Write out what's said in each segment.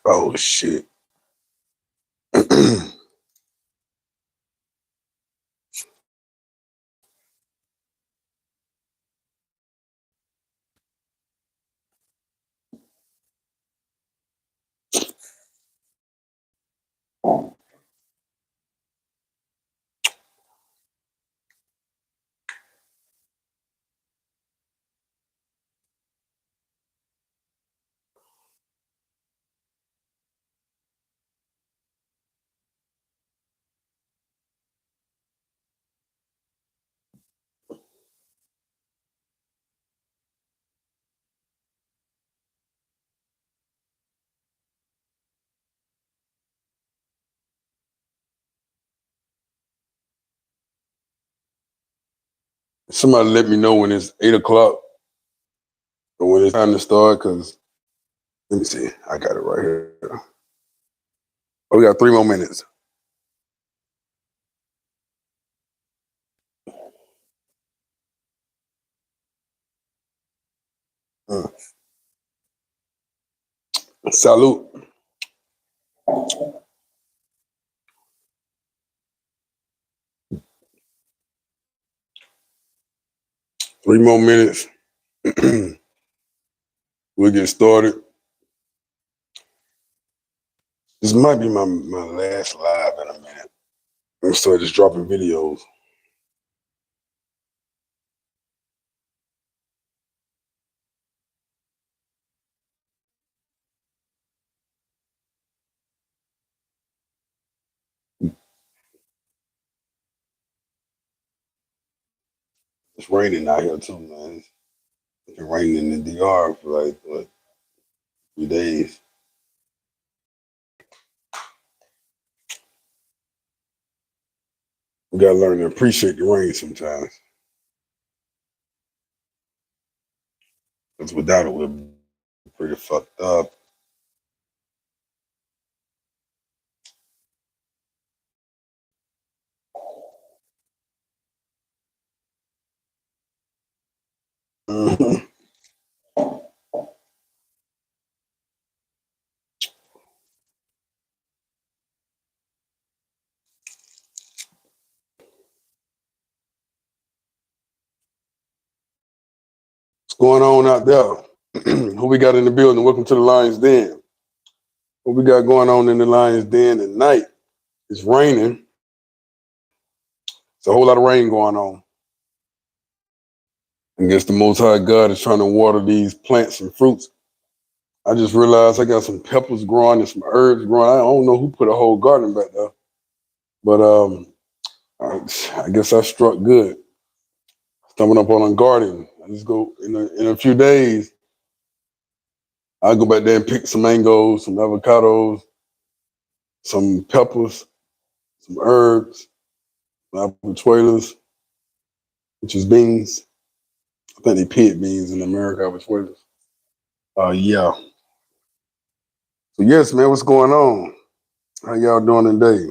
Oh shit. Somebody let me know when it's 8 o'clock or when it's time to start, because let me see. I got it right here. Oh, we got 3 more minutes. Mm. Salute. 3 more minutes. We'll get started. This might be my last live in a minute. I'm gonna start just dropping videos. It's raining out here too, man. It's been raining in the DR for like what, 3 days. We gotta learn to appreciate the rain sometimes. Because without it, we'll be pretty fucked up. Mhm. What's going on out there? Who we got in the building? Welcome to the Lions Den. What we got going on in the Lions Den tonight? It's raining. It's a whole lot of rain going on. I guess the Most High God is trying to water these plants and fruits. I just realized I got some peppers growing and some herbs growing. I don't know who put a whole garden back there, but I guess I struck good. Stumbling up on a garden. I just go in a few days. I'll go back there and pick some mangoes, some avocados, some peppers, some herbs, habichuelas, which is beans. I think they pit beans in America, habichuelas. Yeah. So yes, man, what's going on? How y'all doing today?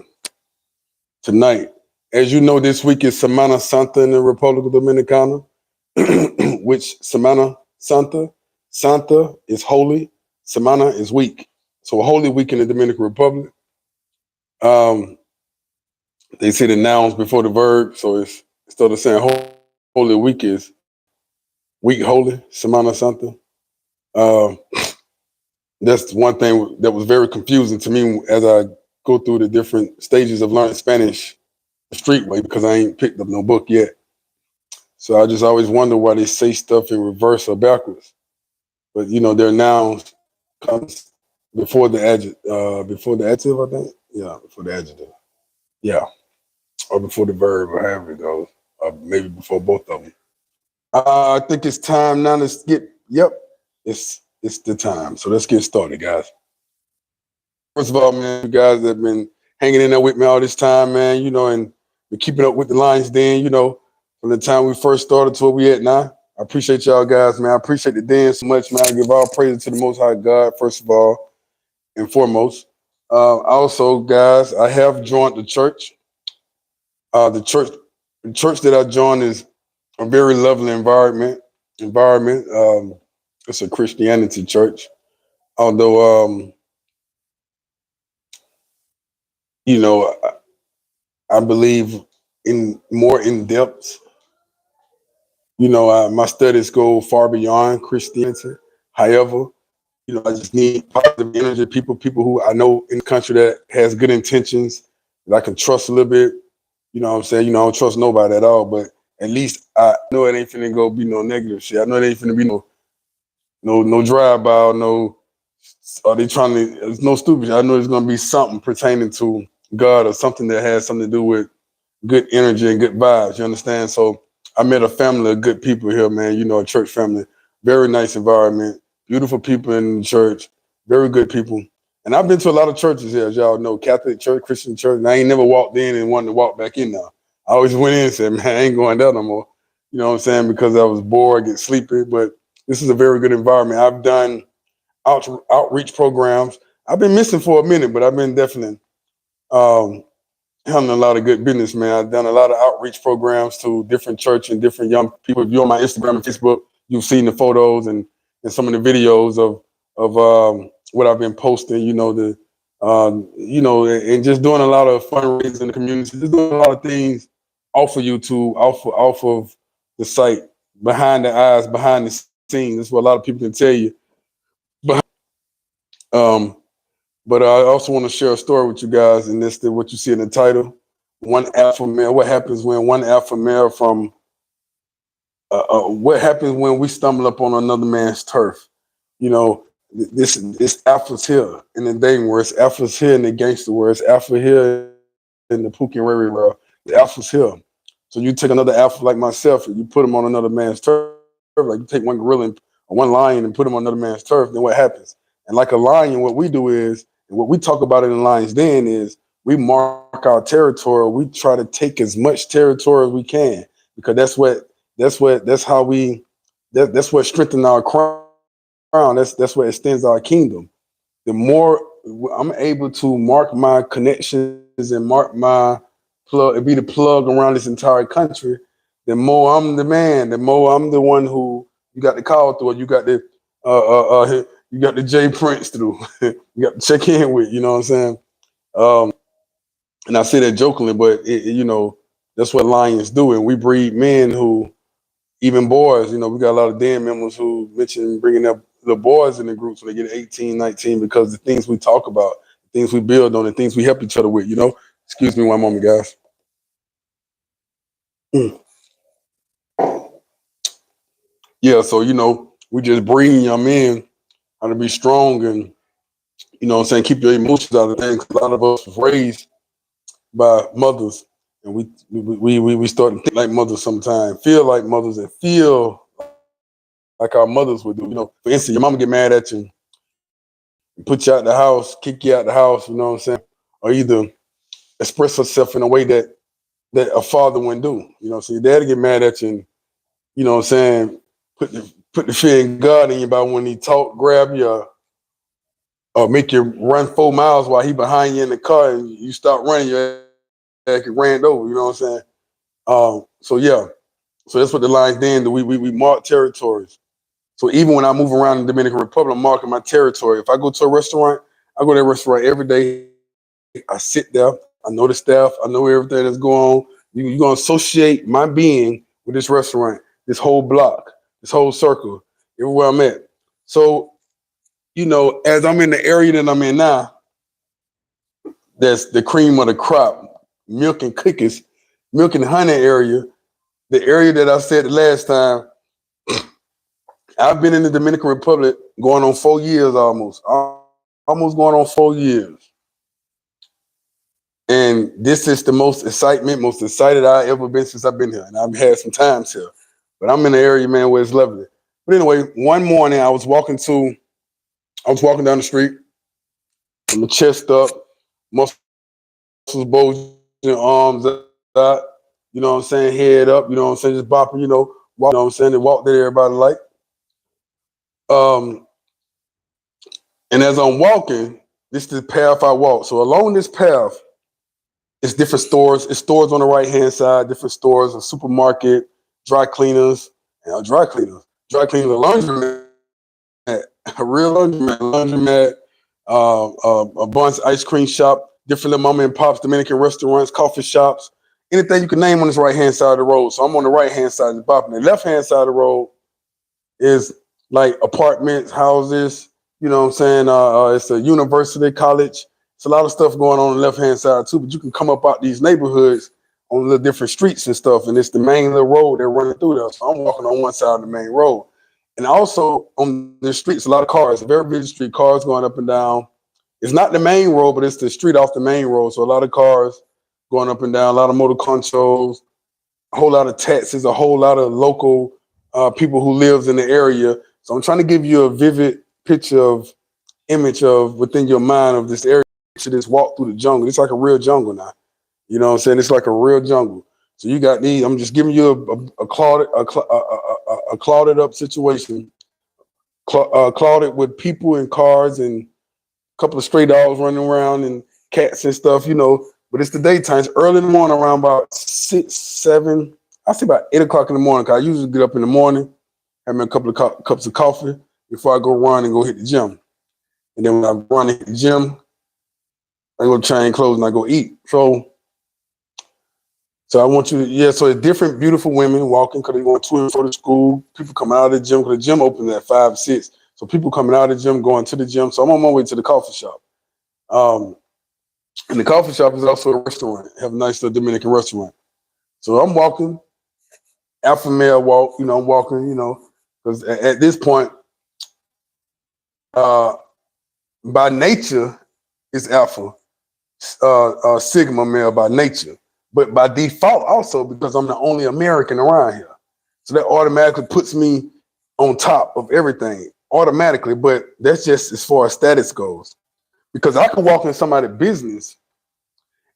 Tonight, as you know, this week is Semana Santa in the Republic of Dominicana, which Santa is holy, Semana is week. So a holy week in the Dominican Republic. Um, they say the nouns before the verb, so it's instead of saying holy week is week holy, Semana Santa. Uh, that's one thing that was very confusing to me as I go through the different stages of learning Spanish the street way, because I ain't picked up no book yet. So I just always wonder why they say stuff in reverse or backwards. But you know, their nouns comes before the before the adjective, I think. Yeah, before the adjective. Yeah, or before the verb, or however it goes. Maybe before both of them. I think it's time now to get. Yep, it's the time. So let's get started, guys. First of all, man, you guys that have been hanging in there with me all this time, man. And been keeping up with the Lions Den. From the time we first started to where we at now. I appreciate y'all guys, man. I appreciate the Den so much, man. I give all praise to the Most High God, first of all and foremost. Also, guys, I have joined the church. The church that I joined is a very lovely Environment. It's a Christianity church. Although, you know, I believe in more in depth. My studies go far beyond Christianity. However, I just need positive energy, people who I know in the country that has good intentions that I can trust a little bit. You know what I'm saying? I don't trust nobody at all, but at least I know it ain't finna go be no negative shit. I know it ain't finna be no drive by, no are they trying to it's no stupid shit. I know it's gonna be something pertaining to God or something that has something to do with good energy and good vibes. You understand? So I met a family of good people here, man. A church family, very nice environment, beautiful people in the church, very good people. And I've been to a lot of churches here, as y'all know, Catholic church, Christian church, and I ain't never walked in and wanted to walk back in now. I always went in and said, man, I ain't going there no more. You know what I'm saying? Because I was bored, get sleepy. But this is a very good environment. I've done outreach programs. I've been missing for a minute, but I've been definitely um, handling a lot of good business, man. I've done a lot of outreach programs to different church and different young people. If you're on my Instagram and Facebook, you've seen the photos and some of the videos of what I've been posting. And just doing a lot of fundraising in the community. Just doing a lot of things off of YouTube, off of the site, behind the eyes, behind the scenes. That's what a lot of people can tell you. But um, but I also want to share a story with you guys, and this is what you see in the title. One alpha male. What happens when one alpha male from what happens when we stumble up on another man's turf? This alpha's here in the dating world. It's alpha's here in the gangster world. It's alpha here in the Pookie and Rary world. The alpha's here. So you take another alpha like myself and you put him on another man's turf. Like you take one gorilla or one lion and put him on another man's turf. Then what happens? And like a lion, what we do is, and what we talk about in the Lions Den is, we mark our territory. We try to take as much territory as we can because that's how that's what strengthens our crown. That's what extends our kingdom. The more I'm able to mark my connections and mark my plug and be the plug around this entire country, the more I'm the man, the more I'm the one who you got to call through, you got to you got the J Prince through, you got to check in with, you know what I'm saying? And I say that jokingly, but that's what lions do, and we breed men who, even boys, we got a lot of den members who mention bringing up the boys in the groups when they get 18, 19, because the things we talk about, the things we build on, the things we help each other with, Excuse me one moment, guys. Yeah, so, we just bring young men how to be strong and, keep your emotions out of things. A lot of us was raised by mothers, and we start to think like mothers sometimes, feel like mothers, and feel like our mothers would do. For instance, your mama get mad at you, put you out the house, kick you out the house, you know what I'm saying? Or either express herself in a way that a father wouldn't do. So your daddy get mad at you and, you know what I'm saying, put the fear in God in you by when he talk, grab you or make you run 4 miles while he behind you in the car and you start running, your ass get ran over, you know what I'm saying? So yeah. So that's what the Lions Den do. We mark territories. So even when I move around the Dominican Republic, I'm marking my territory. If I go to a restaurant, I go to a restaurant every day. I sit there. I know the staff. I know everything that's going on. You're going to associate my being with this restaurant, this whole block, this whole circle, everywhere I'm at. So, as I'm in the area that I'm in now, that's the cream of the crop, milk and cookies, milk and honey area, the area that I said the last time, I've been in the Dominican Republic going on 4 years almost. almost going on 4 years. And this is the most excited I ever been since I've been here. And I've had some times here. But I'm in the area, man, where it's lovely. But anyway, one morning I was walking down the street, with my chest up, muscles bulging, arms out, you know what I'm saying, head up, you know what I'm saying, just bopping, walk, you know what I'm saying, and walk that everybody like. And as I'm walking, this is the path I walk. So along this path, it's different stores. It's stores on the right-hand side, different stores, a supermarket, dry cleaners, a laundromat, a real laundromat, a Bunch ice cream shop, different little mama and pops, Dominican restaurants, coffee shops, anything you can name on this right-hand side of the road. So I'm on the right-hand side of the bopping. The left-hand side of the road is like apartments, houses, you know what I'm saying? It's a university, college. It's a lot of stuff going on the left-hand side too, but you can come up out these neighborhoods on the different streets and stuff, and it's the main little road they're running through there. So I'm walking on one side of the main road. And also on the streets, a lot of cars, a very busy street, cars going up and down. It's not the main road, but it's the street off the main road. So a lot of cars going up and down, a lot of motor controls, a whole lot of taxis, a whole lot of local people who lives in the area. So I'm trying to give you a vivid image of within your mind of this area. To this walk through the jungle. It's like a real jungle now. You know what I'm saying? It's like a real jungle. So you got these. I'm just giving you a clouded up situation, clouded with people and cars and a couple of stray dogs running around and cats and stuff. But it's the daytime. It's early in the morning, around about 6, 7. I say about 8 o'clock in the morning. Cause I usually get up in the morning, have me a couple of cups of coffee before I go run and go hit the gym. And then when I run and hit the gym, I go change clothes and I go eat. So I want you to, so it's different beautiful women walking because they going to and fro to school. People coming out of the gym because the gym opens at 5, 6. So people coming out of the gym, going to the gym. So I'm on my way to the coffee shop. And the coffee shop is also a restaurant, have a nice little Dominican restaurant. So I'm walking, alpha male walk, I'm walking, because at this point, by nature, it's alpha. Sigma male by nature, but by default also because I'm the only American around here. So that automatically puts me on top of everything automatically, but that's just as far as status goes. Because I can walk in somebody's business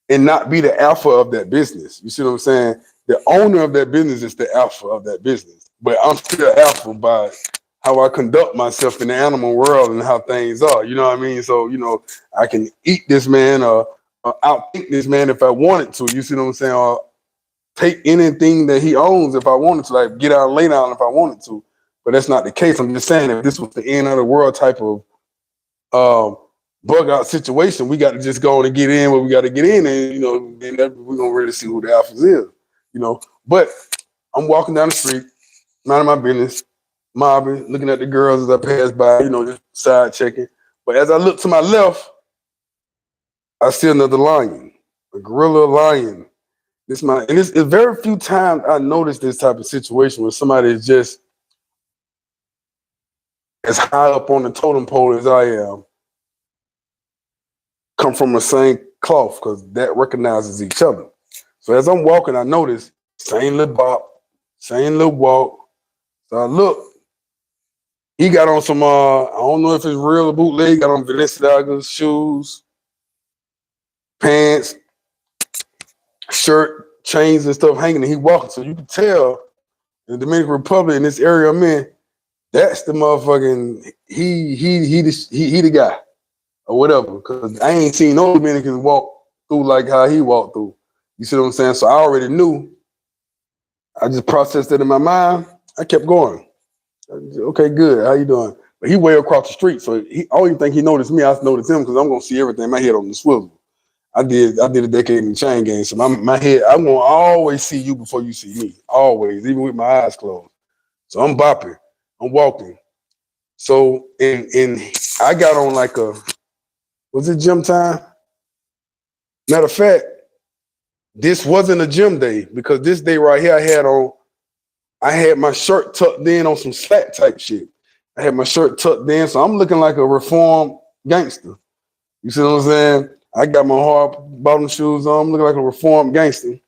and not be the alpha of that business. You see what I'm saying? The owner of that business is the alpha of that business, but I'm still alpha by how I conduct myself in the animal world and how things are. You know what I mean? So, I can eat this man or outthink this man if I wanted to. You see what I'm saying? Or take anything that he owns if I wanted to, like get out and lay down if I wanted to. But that's not the case. I'm just saying if this was the end of the world type of bug out situation, we got to just go on and get in what we got to get in, and then we're gonna really see who the alphas is. But I'm walking down the street, minding my business, mobbing, looking at the girls as I pass by, just side checking. But as I look to my left, I see another lion, a gorilla lion. And it's very few times I notice this type of situation where somebody is just as high up on the totem pole as I am, come from the same cloth, because that recognizes each other. So as I'm walking, I notice same little bop, same little walk. So I look, he got on some, I don't know if it's real or bootleg, got on Balenciaga's shoes, pants, shirt, chains and stuff hanging, and he walking. So you can tell in the Dominican Republic, in this area I'm in, that's the motherfucking, he the guy or whatever. Because I ain't seen no Dominicans walk through like how he walked through. You see what I'm saying? So I already knew. I just processed it in my mind. I kept going. Okay, good. How you doing? But he way across the street, so I don't even think he noticed me. I noticed him because I'm gonna see everything. My head on the swivel. I did a decade in the chain game, so my head. I'm gonna always see you before you see me. Always, even with my eyes closed. So I'm bopping. I'm walking. So and I got on like was it gym time? Matter of fact, this wasn't a gym day because this day right here I had my shirt tucked in on some slack type shit. I had my shirt tucked in, so I'm looking like a reformed gangster. You see what I'm saying? I got my hard bottom shoes on, looking like a reformed gangster.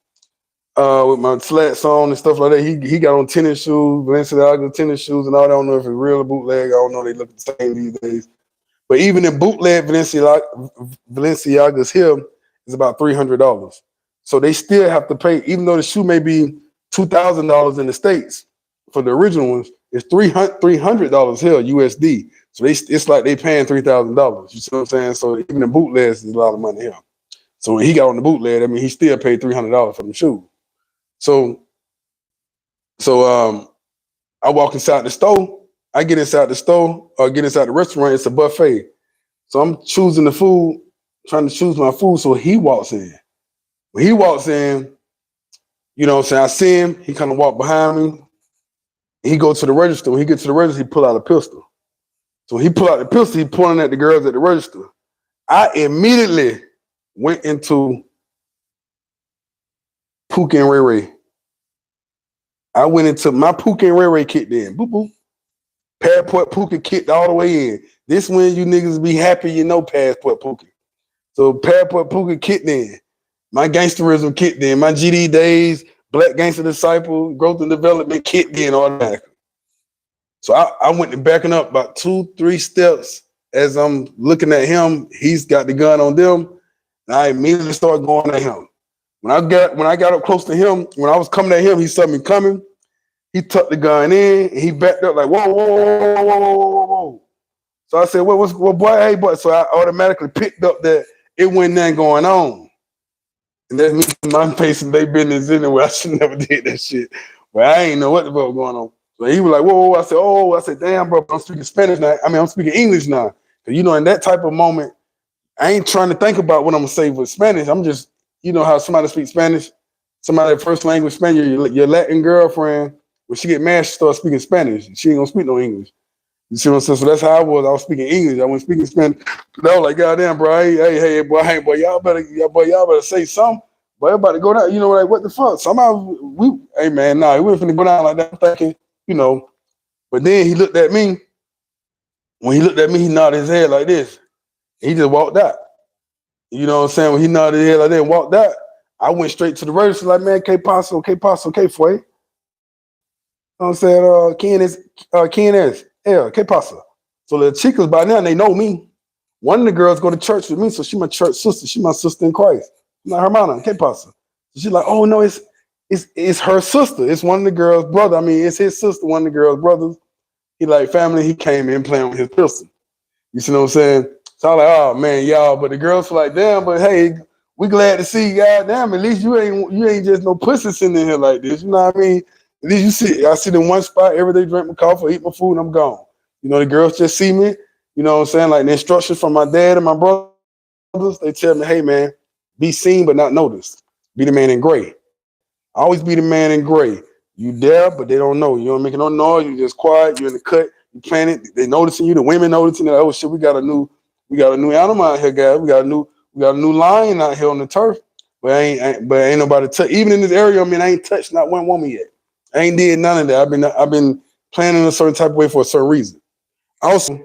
With my slats on and stuff like that. He got on tennis shoes, Balenciaga tennis shoes and all that. I don't know if it's real or bootleg. I don't know. They look the same these days. But even in bootleg Balenciaga's here is about $300. So they still have to pay, even though the shoe may be $2,000 in the States for the original ones, it's $300 here USD. So it's like they paying $3,000. You see what I'm saying? So even the bootlegs is a lot of money here. So when he got on the bootleg, I mean, he still paid $300 for them shoes. So I walk inside the store. I get inside the store or get inside the restaurant. It's a buffet. So I'm choosing the food, trying to choose my food. So he walks in. When he walks in, you know what I'm saying? I see him. He kind of walk behind me. He go to the register. When he gets to the register, he pull out a pistol. So he pull out the pistol. He pointing at the girls at the register. I immediately went into Pookie and Ray Ray. I went into my Pookie and Ray Ray kicked in. Boop, boop. Passport Pookie kicked all the way in. This when you niggas be happy, you know Passport Pookie. So Passport Pookie kicked in. My gangsterism kicked in. My GD days, Black Gangster Disciple, growth and development kicked in automatically. So I went to backing up about 2-3 steps as I'm looking at him. He's got the gun on them. And I immediately started going at him. When I got up close to him, when I was coming at him, he saw me coming. He tucked the gun in and he backed up like, whoa, whoa, whoa, whoa, whoa, whoa, whoa. So I said, well, boy, hey, boy. So I automatically picked up that it wasn't nothing going on. And that's me, my face and they business anyway. I should never did that shit. But I ain't know what the fuck was going on. So he was like, whoa, whoa. I said, damn, bro, I'm speaking Spanish now. I mean, I'm speaking English now. Because, you know, in that type of moment, I ain't trying to think about what I'm going to say with Spanish. I'm just, you know how somebody speaks Spanish, somebody first language Spanish, your Latin girlfriend, when she get mad, she starts speaking Spanish. She ain't going to speak no English. You see what I'm saying? So that's how I was. I was speaking English. I wasn't speaking Spanish. But I was like, goddamn, bro, hey, boy, y'all better say something. Boy, everybody go down. You know, like, what the fuck? Somehow hey, man, nah, we wasn't finna go down like that. I'm thinking, you know. But then he looked at me. When he looked at me, he nodded his head like this. He just walked out. You know what I'm saying? When he nodded his head like that and walked out, I went straight to the register like, man, que paso, que fue? You know what I'm saying? ¿Quién es? Yeah, que pasa? So the chicas by now, they know me. One of the girls go to church with me, so she my church sister. She my sister in Christ. My hermana, que pasa? So she's like, oh no, it's her sister. It's one of the girls' brother. I mean, it's his sister, one of the girls' brothers. He like family. He came in playing with his pistol. You see what I'm saying? So I'm like, oh man, y'all. But the girls were like, damn, but hey, we glad to see you. Goddamn, at least you ain't just no pussy sitting in here like this. You know what I mean? At least you see, I sit in one spot every day, drink my coffee, eat my food, and I'm gone. You know, the girls just see me. You know what I'm saying? Like the instructions from my dad and my brothers, they tell me, hey man, be seen but not noticed. Be the man in gray. Always be the man in gray. You there, but they don't know. You don't make no noise. You just quiet. You're in the cut. You plan it. They noticing you. The women noticing that. Oh shit, we got a new animal out here, guys. We got a new lion out here on the turf. But ain't nobody touch. Even in this area, I mean, I ain't touched not one woman yet. I ain't did none of that. I've been planning a certain type of way for a certain reason. Also,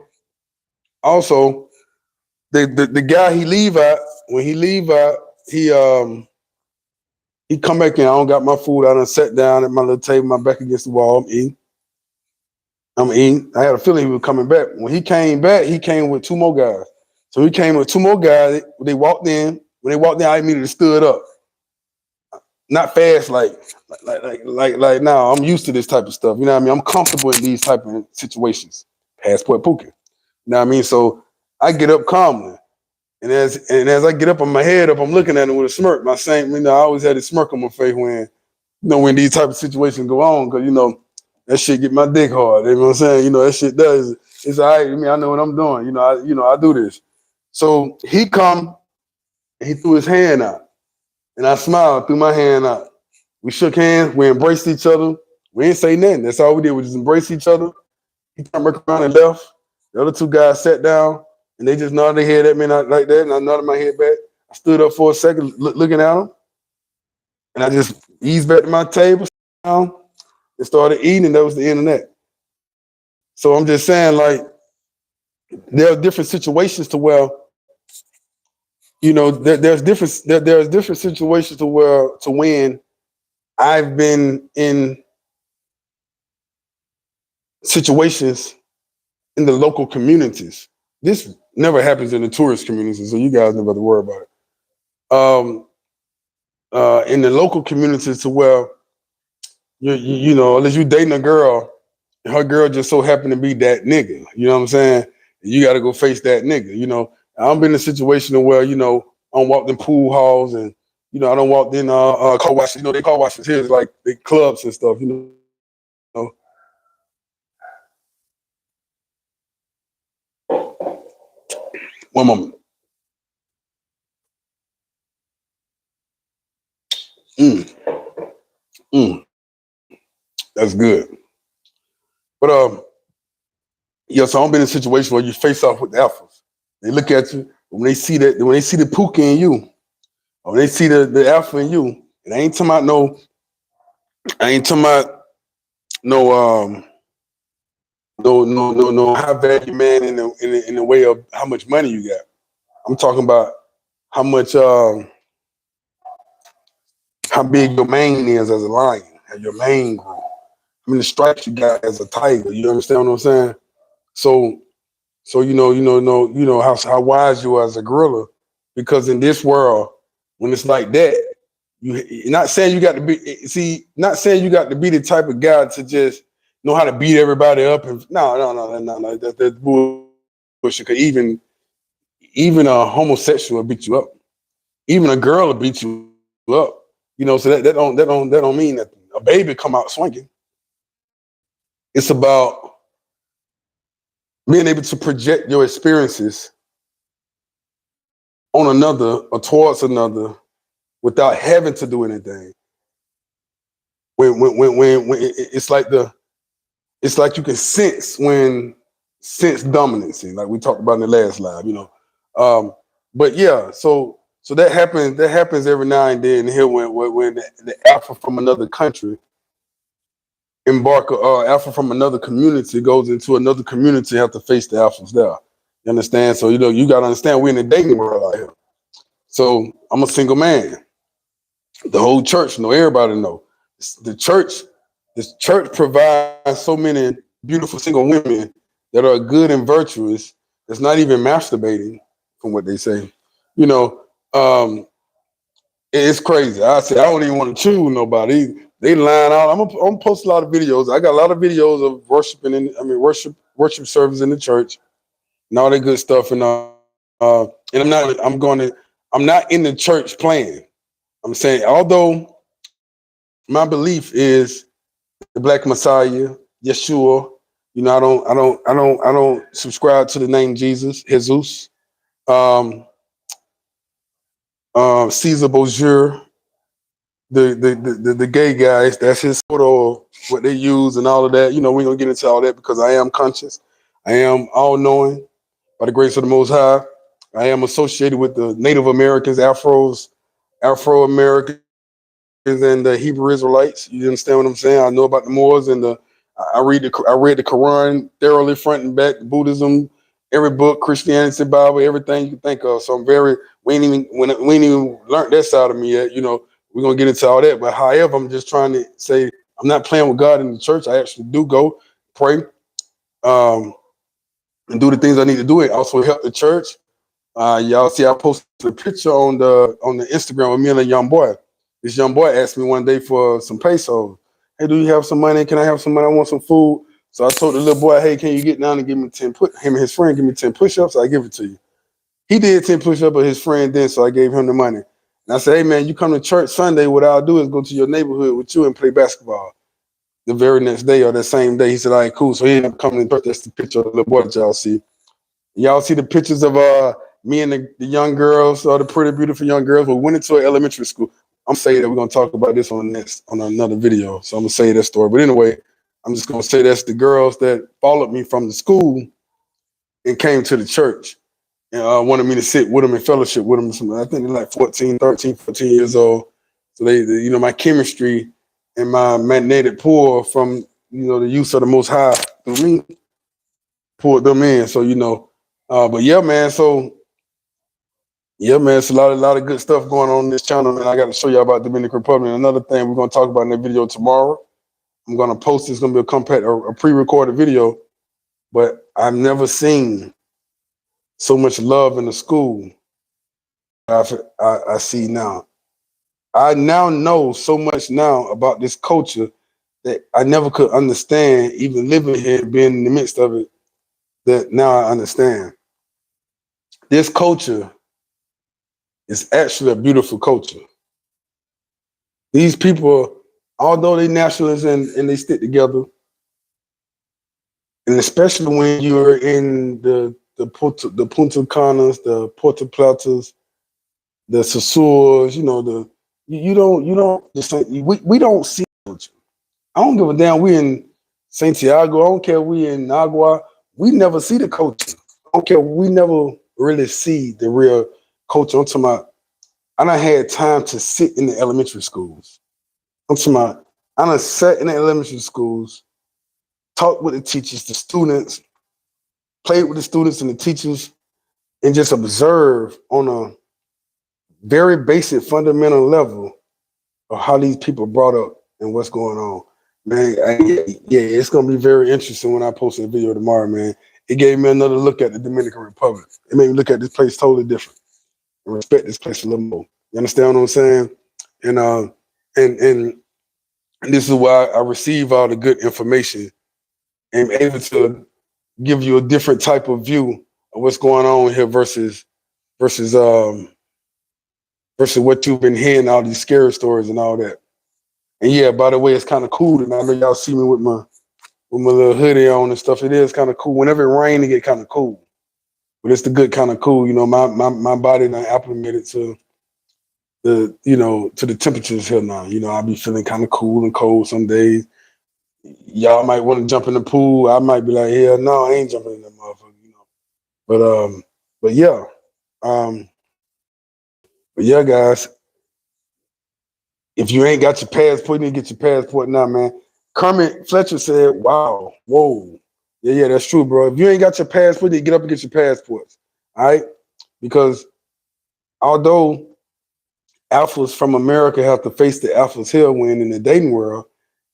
the guy he leave out when he leave out, he come back in. I don't got my food. I done sat down at my little table, my back against the wall. I'm eating. I had a feeling he was coming back. When he came back, he came with 2 more guys. So he came with 2 more guys. They walked in. When they walked in, I immediately stood up. Not fast, like now. I'm used to this type of stuff. You know what I mean? I'm comfortable in these type of situations. Passport Pookie. You know what I mean? So I get up calmly. And as I get up on my head up, I'm looking at him with a smirk. I always had a smirk on my face when these type of situations go on, because that shit get my dick hard. You know what I'm saying? That shit does. It's all right. I mean, I know what I'm doing. I do this. So he come and he threw his hand out. And I smiled, threw my hand out. We shook hands, we embraced each other. We didn't say nothing. That's all we did. We just embraced each other. He turned back around and left. The other 2 guys sat down and they just nodded their head at me like that. And I nodded my head back. I stood up for a second, looking at them. And I just eased back to my table, down, and started eating, and that was the end of that. So I'm just saying, like, there are different situations to where, you know, there's different situations to where, to when I've been in situations in the local communities. This never happens in the tourist communities, so you guys never have to worry about it. In the local communities, to where you know, unless you dating a girl, and her girl just so happened to be that nigga, you know what I'm saying? You got to go face that nigga. You know, I've been in a situation where, you know, I don't walk in pool halls, and you know, I don't walk in car washes. You know, they car washes here is like the clubs and stuff. You know. One moment. Mm, mm, that's good. But yeah, so I've been in a situation where you face off with the alphas. They look at you when they see that, when they see the puka in you, or when they see the alpha in you. And I ain't talking about no no high value man in the way of how much money you got. I'm talking about how much how big your mane is as a lion, how your mane grow. I mean the stripes you got as a tiger. You understand what I'm saying? So how wise you are as a gorilla, because in this world, when it's like that, not saying you got to be, not saying you got to be the type of guy to just know how to beat everybody up, and no, that's bullshit. Cause even a homosexual will beat you up. Even a girl will beat you up. You know, so that don't mean that a baby come out swinging. It's about being able to project your experiences on another or towards another without having to do anything. When it's like you can sense dominancy, like we talked about in the last live, you know. But yeah, so that happens every now and then here when the alpha from another country alpha from another community goes into another community, have to face the alphas there. You understand? So you know, you gotta understand we're in the dating world out here. So I'm a single man. The whole church know, everybody know. The church, this church provides so many beautiful single women that are good and virtuous, that's not even masturbating, from what they say. You know, it's crazy. I say I don't even want to choose nobody. They line out. I'm gonna post a lot of videos. I got a lot of videos of worship service in the church and all that good stuff. And I'm not in the church playing. I'm saying, although my belief is the Black Messiah, Yeshua, you know, I don't subscribe to the name Jesus, Caesar Borgia, the gay guys. That's his photo, what they use and all of that. You know, we're gonna get into all that because I am conscious, I am all knowing by the grace of the Most High. I am associated with the Native Americans, Afro Americans, and the Hebrew Israelites. You understand what I'm saying? I know about the Moors and I read the Quran thoroughly, front and back, Buddhism, every book, Christianity, Bible, everything you can think of. So we ain't even learned that side of me yet. You know, we're gonna get into all that. But however, I'm just trying to say I'm not playing with God in the church. I actually do go pray, and do the things I need to do. It also help the church. Y'all see, I posted a picture on the Instagram with me and a young boy. This young boy asked me one day for some pesos. Hey, do you have some money? Can I have some money? I want some food. So I told the little boy, hey, can you get down and give me 10 him and his friend give me 10 push-ups? I give it to you. He did 10 push-ups, but his friend didn't, so I gave him the money. And I said, hey man, you come to church Sunday, what I'll do is go to your neighborhood with you and play basketball. The very next day or that same day, he said, all right, cool. So he ended up coming to church. That's the picture of the little boy that y'all see. Y'all see the pictures of me and the young girls, the pretty beautiful young girls who went into an elementary school. I'm saying that we're gonna talk about this on another video. So I'm gonna say that story. But anyway, I'm just gonna say that's the girls that followed me from the school and came to the church and wanted me to sit with them and fellowship with them. I think they're like 14 years old. So they you know, my chemistry and my magnetic pull from, you know, the use of the Most High through me pulled them in. So, you know, But yeah, man. So yeah, man, it's a lot of good stuff going on this channel, man. I got to show you about Dominican Republic. And another thing we're gonna talk about in the video tomorrow. I'm gonna post. It's gonna be a pre-recorded video, but I've never seen so much love in the school. I see now. I now know so much now about this culture that I never could understand, even living here, being in the midst of it. That now I understand. This culture is actually a beautiful culture. These people, although they nationalists and they stick together, and especially when you're in the Punta Canas, the Puerto Platas, the Sasurs, we don't see culture. I don't give a damn. We in Santiago. I don't care. We in Agua. We never see the culture. I don't care. We never really see the real culture. I'm talking about. I done had time to sit in the elementary schools. I'm talking about. I done sat in the elementary schools, talked with the teachers, the students, played with the students and the teachers, and just observe on a very basic, fundamental level of how these people brought up and what's going on. Man, yeah, it's gonna be very interesting when I post a video tomorrow, man. It gave me another look at the Dominican Republic. It made me look at this place totally different and respect this place a little more. You understand what I'm saying? And and this is why I receive all the good information and able to give you a different type of view of what's going on here versus what you've been hearing, all these scary stories and all that. And yeah, by the way, it's kind of cool. And I know y'all see me with my little hoodie on and stuff. It is kind of cool. Whenever it rains, it get kind of cool. But it's the good kind of cool. You know, my body done acclimated to to the temperatures here now. You know, I be feeling kind of cool and cold some days. Y'all might want to jump in the pool. I might be like, hell no, I ain't jumping in that motherfucker, But yeah. Um, but yeah, guys. If you ain't got your passport, you need to get your passport now, man. Kermit Fletcher said, wow, whoa. Yeah, that's true, bro. If you ain't got your passport, you get up and get your passports. All right? Because although alphas from America have to face the alphas here when in the dating world,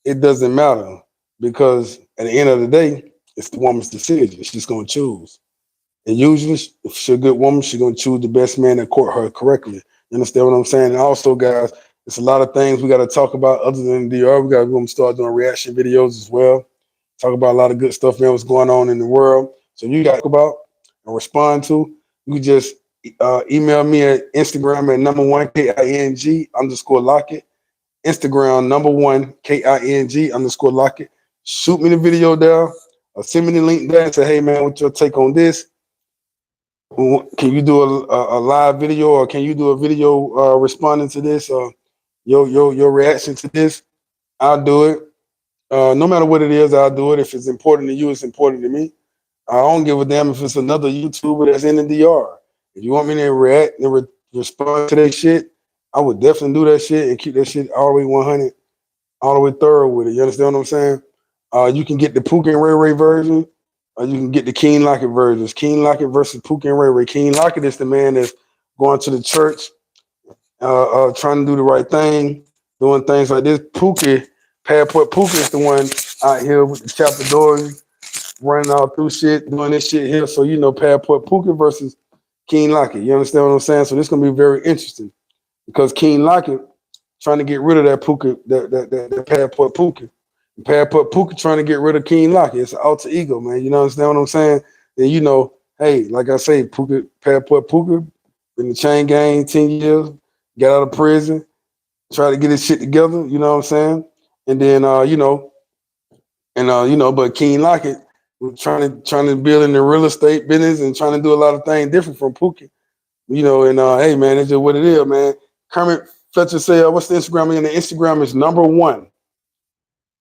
it doesn't matter. Because at the end of the day, it's the woman's decision. She's going to choose. And usually, if she's a good woman, she's going to choose the best man that court her correctly. You understand what I'm saying? And also, guys, it's a lot of things we got to talk about other than DR. We're going to start doing reaction videos as well. Talk about a lot of good stuff, man, what's going on in the world. So you got to talk about and respond to. You can just email me at Instagram at #1KING_Lockett. Instagram #1KING_Lockett. Shoot me the video there or send me the link there and say, hey, man, what's your take on this? Can you do a live video or can you do a video responding to this or your reaction to this? I'll do it. No matter what it is, I'll do it. If it's important to you, it's important to me. I don't give a damn if it's another YouTuber that's in the DR. If you want me to react and respond to that shit, I would definitely do that shit and keep that shit all the way 100, all the way thorough with it. You understand what I'm saying? You can get the Pook and Ray Ray version. You can get the King Lockett versions. King Lockett versus Pook and Ray Ray. King Lockett is the man that's going to the church, trying to do the right thing, doing things like this. Passport Pookie is the one out here with the chapter doors, running all through shit, doing this shit here. So, Passport Pookie versus King Lockett. You understand what I'm saying? So this is going to be very interesting because King Lockett trying to get rid of that Pookie, that Passport Pookie. Passport Pookie trying to get rid of King Lockett. It's an alter ego, man. You know understand what I'm saying? And hey, like I say, Passport Pookie in the chain gang 10 years, got out of prison, try to get his shit together, you know what I'm saying? And then but King Lockett was trying to build in the real estate business and trying to do a lot of things different from Pookie. Hey man, it's just what it is, man. Kermit Fletcher said, what's the Instagram? And the Instagram is #1.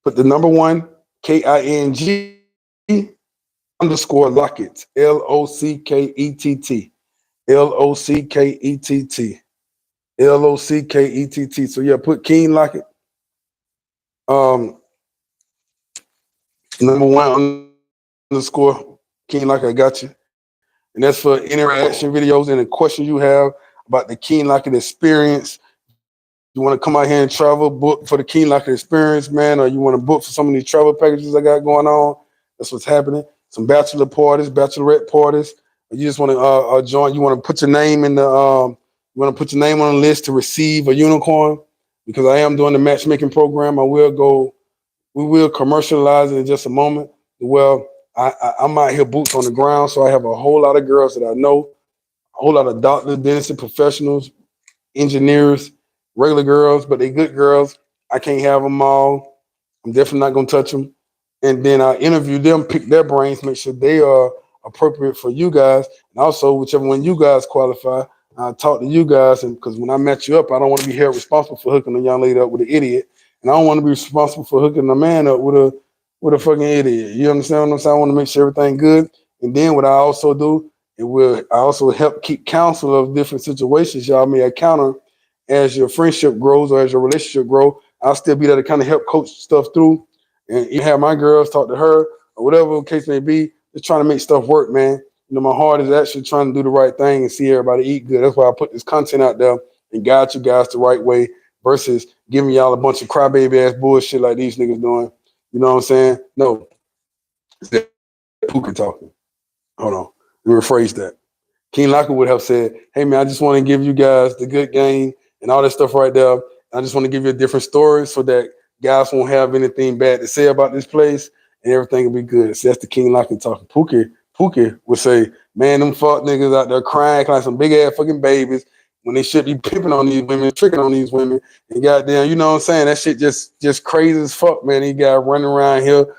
Put the #1 KING _Lockett. LOCKETT. LOCKETT. LOCKETT. So yeah, put King Lockett. #1 _ King Lockett, I got you. and that's for interaction videos and the questions you have about the King Locket experience. You want to come out here and travel, book for the King Locket experience, man, or you want to book for some of these travel packages I got going on. That's what's happening. Some bachelor parties, bachelorette parties. You just want to join. You want to put your name in the. You want to put your name on the list to receive a unicorn, because I am doing the matchmaking program. We will commercialize it in just a moment. Well, I'm out here boots on the ground, so I have a whole lot of girls that I know, a whole lot of doctors, dentists, professionals, engineers, regular girls, but they good girls. I can't have them all. I'm definitely not gonna touch them. And then I interview them, pick their brains, make sure they are appropriate for you guys, and also whichever one you guys qualify. I talk to you guys, and because when I match you up, I don't want to be held responsible for hooking a young lady up with an idiot, and I don't want to be responsible for hooking a man up with a fucking idiot. You understand what I'm saying? I want to make sure everything good. And then what I also do, I also help keep counsel of different situations y'all may encounter as your friendship grows or as your relationship grows. I'll still be there to kind of help coach stuff through, and you have my girls talk to her or whatever the case may be, just trying to make stuff work, man. You know, my heart is actually trying to do the right thing and see everybody eat good. That's why I put this content out there and guide you guys the right way versus giving y'all a bunch of crybaby ass bullshit like these niggas doing. You know what I'm saying? No, it's that Pookie talking. Hold on, let me rephrase that. King Locker would have said, hey, man, I just want to give you guys the good game and all that stuff right there. I just want to give you a different story so that guys won't have anything bad to say about this place and everything will be good. So that's the King Locker talking. Pookie would say, man, them fuck niggas out there crying like some big ass fucking babies when they should be pimping on these women, tricking on these women. And goddamn, you know what I'm saying? That shit just crazy as fuck, man. He got running around here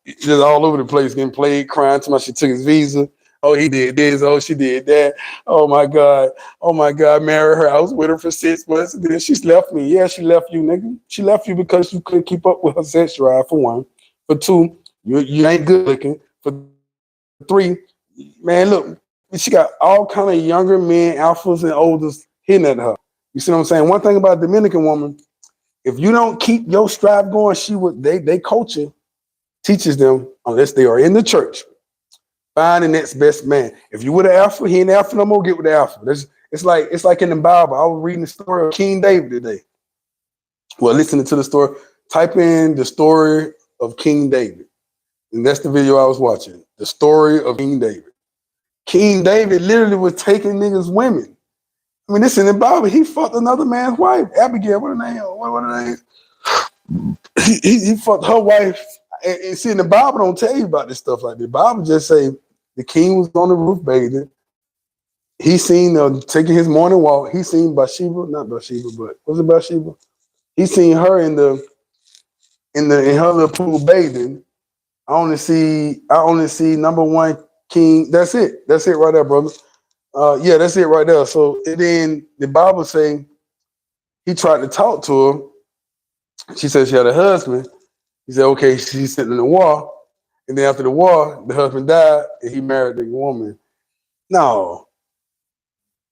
just all over the place getting played, crying to my she took his visa. Oh, he did this. Oh, she did that. Oh my God. Oh my God. Married her. I was with her for 6 months. And then she's left me. Yeah, she left you, nigga. She left you because you couldn't keep up with her sex drive, for one. For two, you ain't good looking. For three, man, look, she got all kind of younger men, alphas and olders hitting at her. You see what I'm saying? One thing about a Dominican woman, if you don't keep your strive going, they culture teaches them, unless they are in the church, find the next best man. If you with an alpha, he ain't alpha no more, get with the alpha. It's like in the Bible. I was reading the story of King David today. Well, listening to the story, type in the story of King David. And that's the video I was watching. The story of King David. King David literally was taking niggas' women. I mean, this in the Bible. He fucked another man's wife, Abigail. What her name? What her name? He fucked her wife. And see, in the Bible don't tell you about this stuff like that. The Bible just say the king was on the roof bathing. He seen taking his morning walk. He seen Bathsheba, not Bathsheba, but was it Bathsheba? He seen her in her little pool bathing. I only see number one king. That's it. That's it right there, brother. Yeah, that's it right there. So and then the Bible say he tried to talk to her. She said she had a husband. He said, okay, she's sitting in the war. And then after the war, the husband died and he married the woman. No.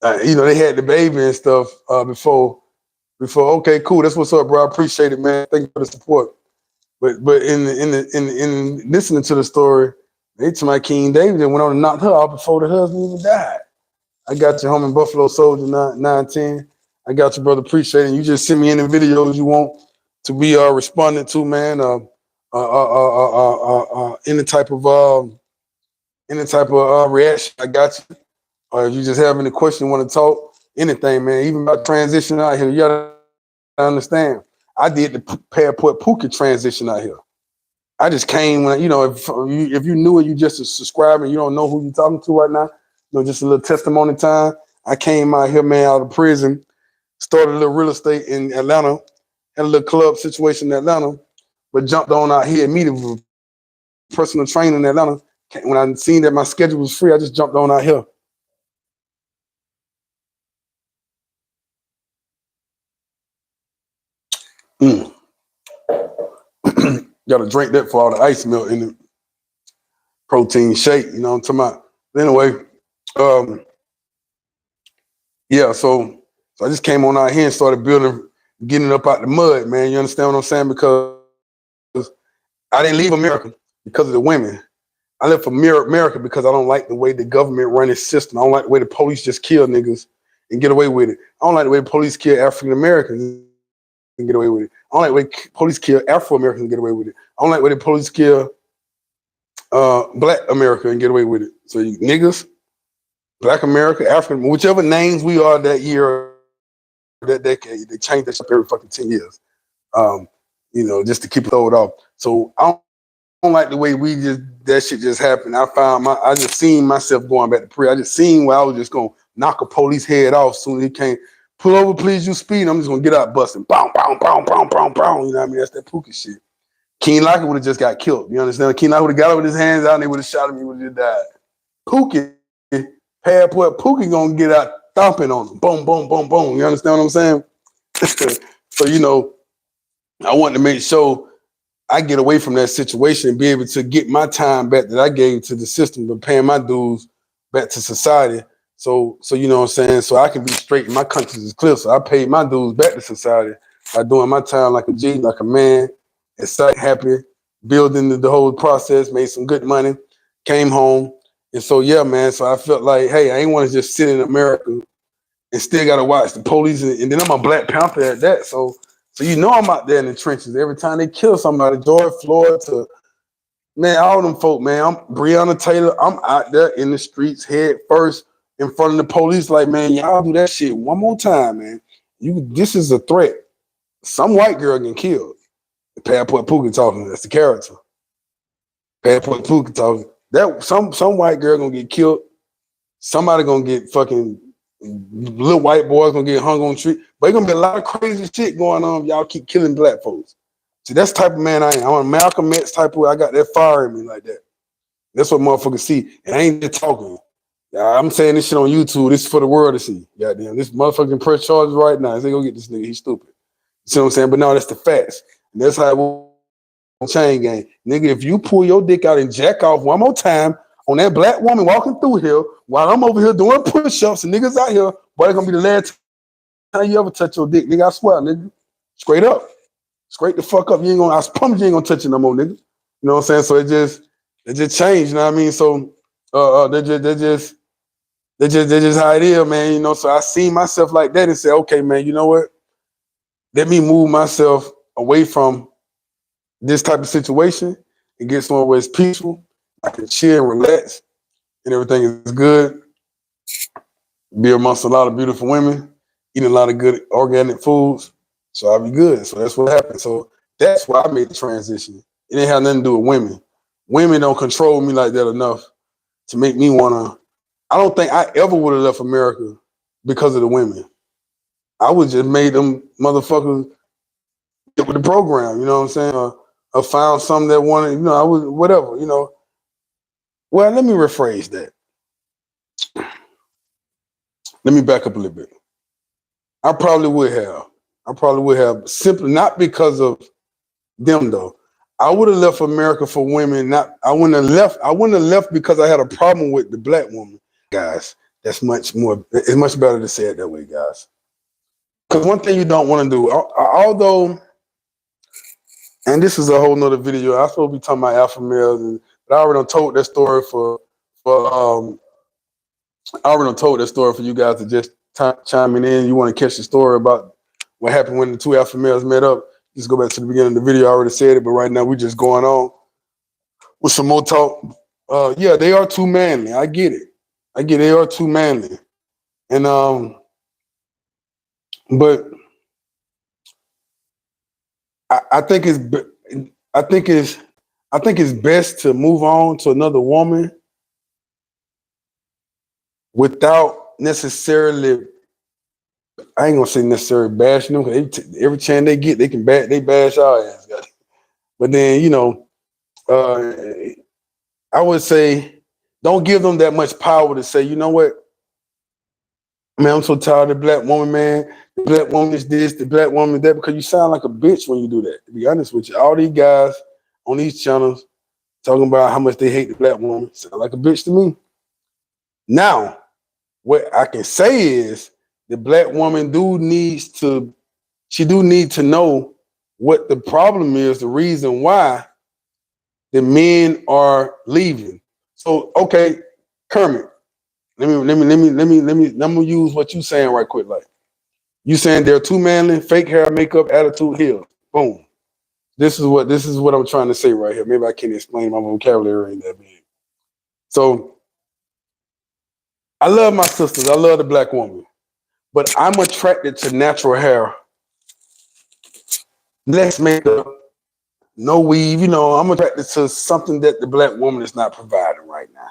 They had the baby and stuff before. Okay, cool. That's what's up, bro. I appreciate it, man. Thank you for the support. But in listening to the story, they to my King David and went on and knocked her out before the husband even died. I got you home in Buffalo Soldier 910. I got you, brother. Appreciate it. You just send me any videos you want to be responding to, man. Any type of reaction, I got you. Or if you just have any question, want to talk, anything, man. Even about transition out here, you gotta understand. I did the Passport Pookie transition out here. I just came when if you knew it, you just subscribe and you don't know who you're talking to right now. Just a little testimony time. I came out here, man, out of prison, started a little real estate in Atlanta, had a little club situation in Atlanta, but jumped on out here immediately. Personal training in Atlanta. When I seen that my schedule was free, I just jumped on out here. Gotta drink that for all the ice milk in the protein shake, you know what I'm talking about. But anyway, yeah, so I just came on out here and started getting up out the mud, man. You understand what I'm saying? Because I didn't leave America because of the women. I left America because I don't like the way the government run its system. I don't like the way the police just kill niggas and get away with it. I don't like the way the police kill African Americans and get away with it. I don't like the way police kill Afro Americans and get away with it. I don't like the way the police kill Black America and get away with it. So you niggas, Black America, African, whichever names we are that year, that decade, they change that shit every fucking 10 years. Just to keep it throwed off. So I don't like the way that shit just happened. I just seen myself going back to prison. I just seen where I was just gonna knock a police head off soon as he came. Pull over, please, you speed. I'm just gonna get out busting. Boom, boom, boom, boom, boom, boom. You know what I mean? That's that Pookie shit. King Lockett would have just got killed. You understand? King Lockett would have got up with his hands out and they would have shot him. He would have just died. Pookie, Pookie gonna get out stomping on him. Boom, boom, boom, boom. You understand what I'm saying? So, I wanted to make sure I get away from that situation and be able to get my time back that I gave to the system, but paying my dues back to society. So you know what I'm saying? So I can be straight and my conscience is clear. So I paid my dues back to society by doing my time like a G, like a man, excited, happy, building the whole process, made some good money, came home. And so, yeah, man, so I felt like, hey, I ain't want to just sit in America and still got to watch the police. And then I'm a Black Panther at that. So I'm out there in the trenches. Every time they kill somebody, George Floyd to, man, all them folk, man, I'm Breonna Taylor. I'm out there in the streets head first in front of the police like, man, y'all do that shit one more time, man. This is a threat. Some white girl getting killed. Passport Pookie talking. That's the character. Passport Pookie talking. That some white girl gonna get killed. Somebody gonna get fucking little white boys gonna get hung on the tree. But it's gonna be a lot of crazy shit going on if y'all keep killing Black folks. See, that's the type of man I am. I'm a Malcolm X type of way. I got that fire in me like that. That's what motherfuckers see. And I ain't just talking. I'm saying this shit on YouTube. This is for the world to see. Goddamn, this motherfucking press charges right now. They gonna get this nigga. He's stupid. You see what I'm saying? But no, that's the facts. And that's how it will chain gang. Nigga, if you pull your dick out and jack off one more time on that Black woman walking through here while I'm over here doing push-ups and niggas out here, boy, it's gonna be the last time you ever touch your dick, nigga. I swear, nigga. Straight up. Straight the fuck up. I promise you ain't gonna touch it no more, nigga. You know what I'm saying? So it just changed, you know what I mean? So that's just how it is, man. You know, so I seen myself like that and said, okay, man, you know what? Let me move myself away from this type of situation and get somewhere where it's peaceful. I can chill and relax and everything is good. Be amongst a lot of beautiful women, eating a lot of good organic foods. So I'll be good. So that's what happened. So that's why I made the transition. It didn't have nothing to do with women. Women don't control me like that enough to make me wanna. I don't think I ever would have left America because of the women. I would just made them motherfuckers get with the program, you know what I'm saying? Or found something that wanted, I was whatever, Well, let me rephrase that. Let me back up a little bit. I probably would have simply not because of them though. I would have left America for women. I wouldn't have left because I had a problem with the Black woman. Guys, it's much better to say it that way, guys. Because one thing you don't want to do, although, and this is a whole nother video, I'm supposed to be talking about alpha males, but I already told that story for you guys to just chiming in. You want to catch the story about what happened when the two alpha males met up, just go back to the beginning of the video. I already said it, but right now we're just going on with some more talk. Yeah, they are too manly. I get it. They are too manly. And but I think it's best to move on to another woman without necessarily, I ain't gonna say necessarily bashing them. Every chance they get, they bash our ass. But then I would say don't give them that much power to say, you know what, man, I'm so tired of the Black woman, man. The Black woman is this, the Black woman is that, because you sound like a bitch when you do that. To be honest with you, all these guys on these channels talking about how much they hate the Black woman sound like a bitch to me. Now, what I can say is the Black woman do need to know what the problem is, the reason why the men are leaving. So okay, Kermit. Let me use what you saying right quick. Like you saying they're too manly, fake hair, makeup, attitude, heels. Boom. This is what I'm trying to say right here. Maybe I can't explain my vocabulary ain't that big. So I love my sisters. I love the black woman, but I'm attracted to natural hair, less makeup, no weave. You know, I'm attracted to something that the black woman is not providing right now.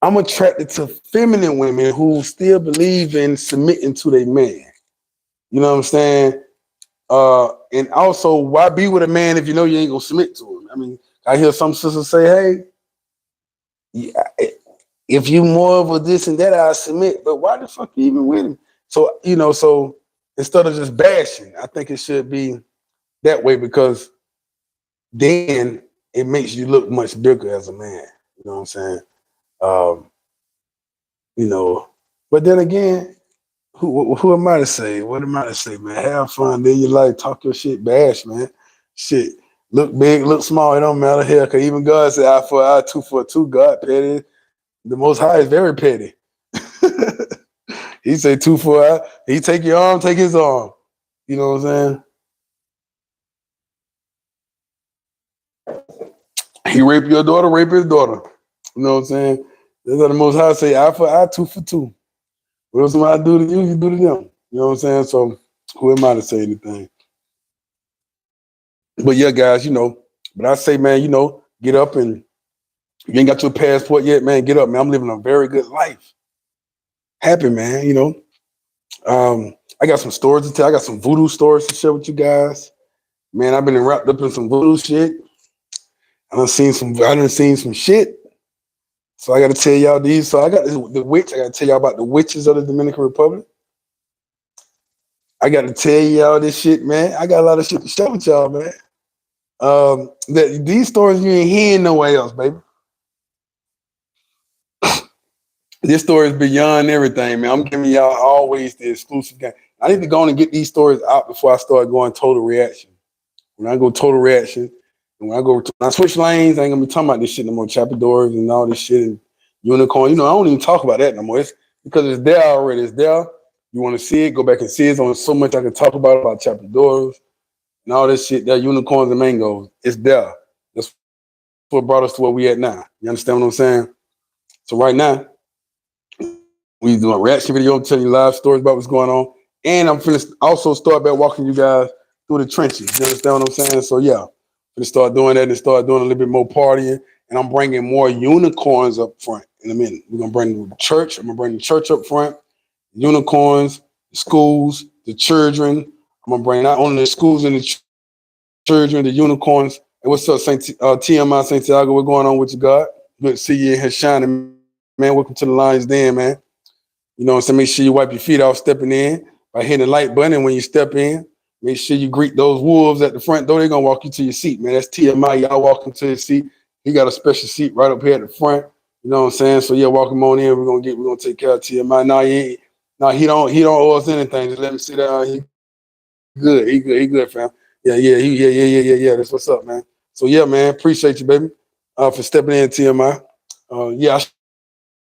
I'm attracted to feminine women who still believe in submitting to their man. You know what I'm saying? And also, why be with a man if you know you ain't gonna submit to him? I mean, I hear some sisters say, "Hey, yeah, if you more of a this and that, I submit." But why the fuck you even with him? So you know, so instead of just bashing, I think it should be that way because then it makes you look much bigger as a man. You know what I'm saying? Um, you know, but then again, who am I to say? What am I to say, man? Have fun, live your life, talk your shit, bash, man. Shit, look big, look small, it don't matter. Hell, cause even God said eye for eye, tooth for a tooth. God petty. The Most High is very petty. He say tooth for eye. He take your arm, take his arm. You know what I'm saying? He rape your daughter, rape his daughter. You know what I'm saying? That's what the Most High say, eye for eye, tooth for tooth. What somebody do to you, you do to them. You know what I'm saying? So who am I to say anything? But yeah, guys, you know, but I say, man, you know, get up and you ain't got your passport yet, man. Get up, man. I'm living a very good life. Happy, man, you know. I got some stories to tell. I got some voodoo stories to share with you guys. Man, I've been wrapped up in some voodoo shit. I done seen some shit. So I gotta tell y'all these. So I got the witch. I gotta tell y'all about the witches of the Dominican Republic. I gotta tell y'all this shit, man. I got a lot of shit to share with y'all, man. These stories you ain't hearing nowhere else, baby. This story is beyond everything, man. I'm giving y'all always the exclusive game. I need to go on and get these stories out before I start going total reaction. When I go total reaction, and when I switch lanes, I ain't gonna be talking about this shit no more. Chapter doors and all this shit and unicorn. You know, I don't even talk about that no more. It's because it's there already. It's there. You want to see it? Go back and see it. There's only so much I can talk about chapter doors and all this shit. There, unicorns and mangoes. It's there. That's what brought us to where we at now. You understand what I'm saying? So right now, we doing a reaction video, telling you live stories about what's going on. And I'm finna also start back walking you guys through the trenches. You understand what I'm saying? So yeah, I'm gonna start doing that and start doing a little bit more partying. And I'm bringing more unicorns up front in a minute. We're gonna bring the church. I'm gonna bring the church up front, unicorns, the schools, the children. I'm gonna bring not only the schools and the children, the unicorns. Hey, what's up, TMI Santiago? What's going on with you, God? Good to see you in here shining, man. Welcome to the Lions Den, man. You know, so make sure you wipe your feet off stepping in by hitting the light button. And when you step in, make sure you greet those wolves at the front door. They're gonna walk you to your seat, man. That's TMI. Y'all walking to his seat. He got a special seat right up here at the front. You know what I'm saying? So yeah, welcome on in. We're gonna take care of TMI. He don't owe us anything. Just let him sit down. He good, fam. Yeah. That's what's up, man. So yeah, man, appreciate you, baby, for stepping in, TMI. Yeah, I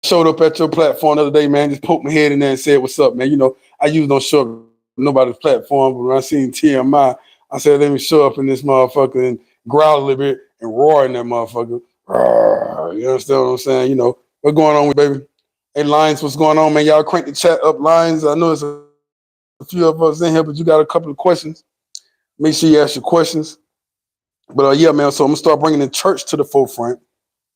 showed up at your platform the other day, man. Just poked my head in there and said, "What's up, man?" You know, I usually don't show up on nobody's platform, but when I seen TMI, I said, "Let me show up in this motherfucker and growl a little bit and roar in that motherfucker." You understand what I'm saying? You know what's going on with baby? Hey, Lions, what's going on, man? Y'all crank the chat up, Lions. I know there's a few of us in here, but you got a couple of questions. Make sure you ask your questions. But yeah, man. So I'm gonna start bringing the church to the forefront.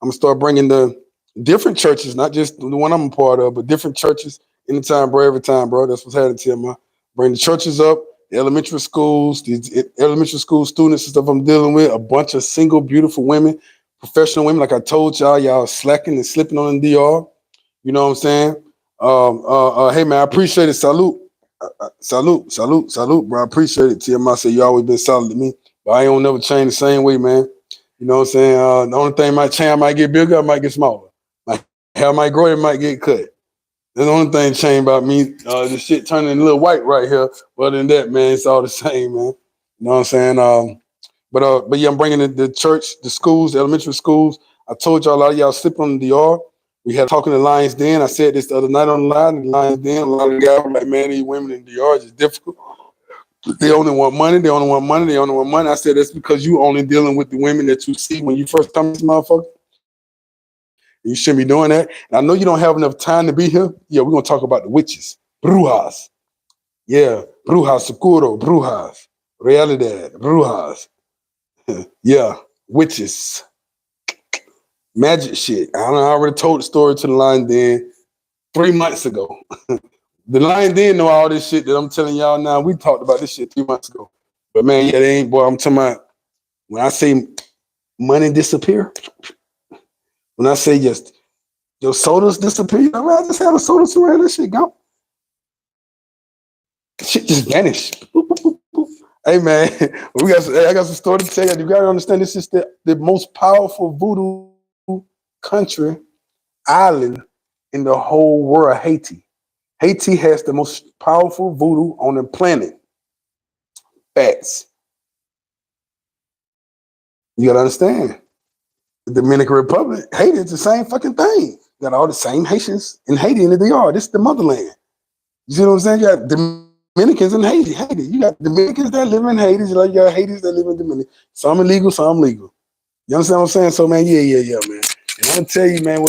I'm gonna start bringing the different churches, not just the one I'm a part of, but different churches anytime, bro, every time, bro. That's what's happening to you, bring the churches up, the elementary schools, the elementary school students and stuff I'm dealing with, a bunch of single, beautiful women, professional women. Like I told y'all slacking and slipping on the DR. You know what I'm saying? Hey, man, I appreciate it. Salute, bro. I appreciate it. TMI said you always been solid to me, but I ain't gonna never change the same way, man. You know what I'm saying? The only thing might change, I might get bigger, I might get smaller. My hair might grow, it might get cut. That's the only thing changed about me. The shit turning a little white right here. But other than that, man, it's all the same, man. You know what I'm saying? But yeah, I'm bringing the church, the schools, the elementary schools. I told y'all a lot of y'all sleep on the DR. We had talking to Lions Den. I said this the other night on the line. The Lions Den, a lot of guys were like, man, these women in the DR is difficult. They only want money. They only want money. They only want money. I said that's because you only dealing with the women that you see when you first come to this motherfucker. You shouldn't be doing that. And I know you don't have enough time to be here. Yeah, we're gonna talk about the witches, brujas. Yeah, brujas, seguro, brujas, realidad, brujas. Yeah, witches, magic shit. I already told the story to the Lion Den 3 months ago. The Lion Den know all this shit that I'm telling y'all now. We talked about this shit 3 months ago. But man, yeah, they ain't, boy, I'm talking about when I say money disappear, when I say just your sodas disappear, I just had a soda surround, that shit gone. Shit just vanished. Boop, boop, boop, boop. Hey man, I got some story to tell you. You gotta understand this is the most powerful voodoo country, island in the whole world, Haiti. Haiti has the most powerful voodoo on the planet. Facts. You gotta understand. The Dominican Republic, Haiti is the same fucking thing. You got all the same Haitians in Haiti and they are. This is the motherland. You see what I'm saying? You got Dominicans in Haiti. You got Dominicans that live in Haiti, like you got Haitians that live in Dominican. Some illegal, some legal. You understand what I'm saying? So man, yeah, man. And I'm gonna tell you, man,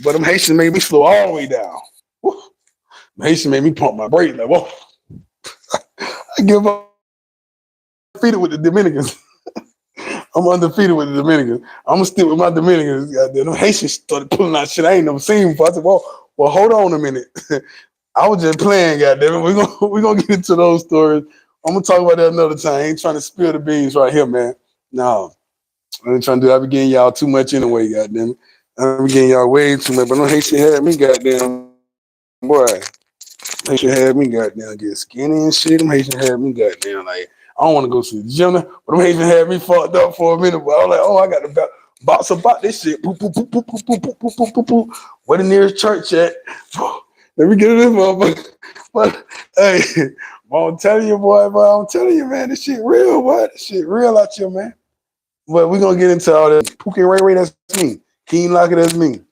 but them Haitians made me slow all the way down. Woo. Haitians made me pump my brake like, whoa. I give up. Undefeated with the Dominicans. I'm undefeated with the Dominicans. I'm gonna stick with my Dominicans. Goddamn, them Haitians started pulling out shit I ain't never seen before. I said, well, hold on a minute. I was just playing, goddamn it. We're gonna get into those stories. I'm gonna talk about that another time. I ain't trying to spill the beans right here, man. No, I ain't trying to do that. I be getting y'all too much anyway, goddamn it. I be getting y'all way too much. But no Haitian had me, goddamn boy. Haitian had me, goddamn get skinny and shit. Them Haitian had me, goddamn like I don't want to go to the gym, but them Haitian had me fucked up for a minute. But I was like, oh, I got to box about this shit. Boop, boop, boop, boop, boop, boop, boop, boop, boop, boop, boop. Where the nearest church at? Let me get in this motherfucker. But hey, I'm telling you, boy, I'm telling you, man, this shit real, boy. This shit real out here, man. But we're gonna get into all that. Pookie Ray, that's me. Keen Locker, that's me. You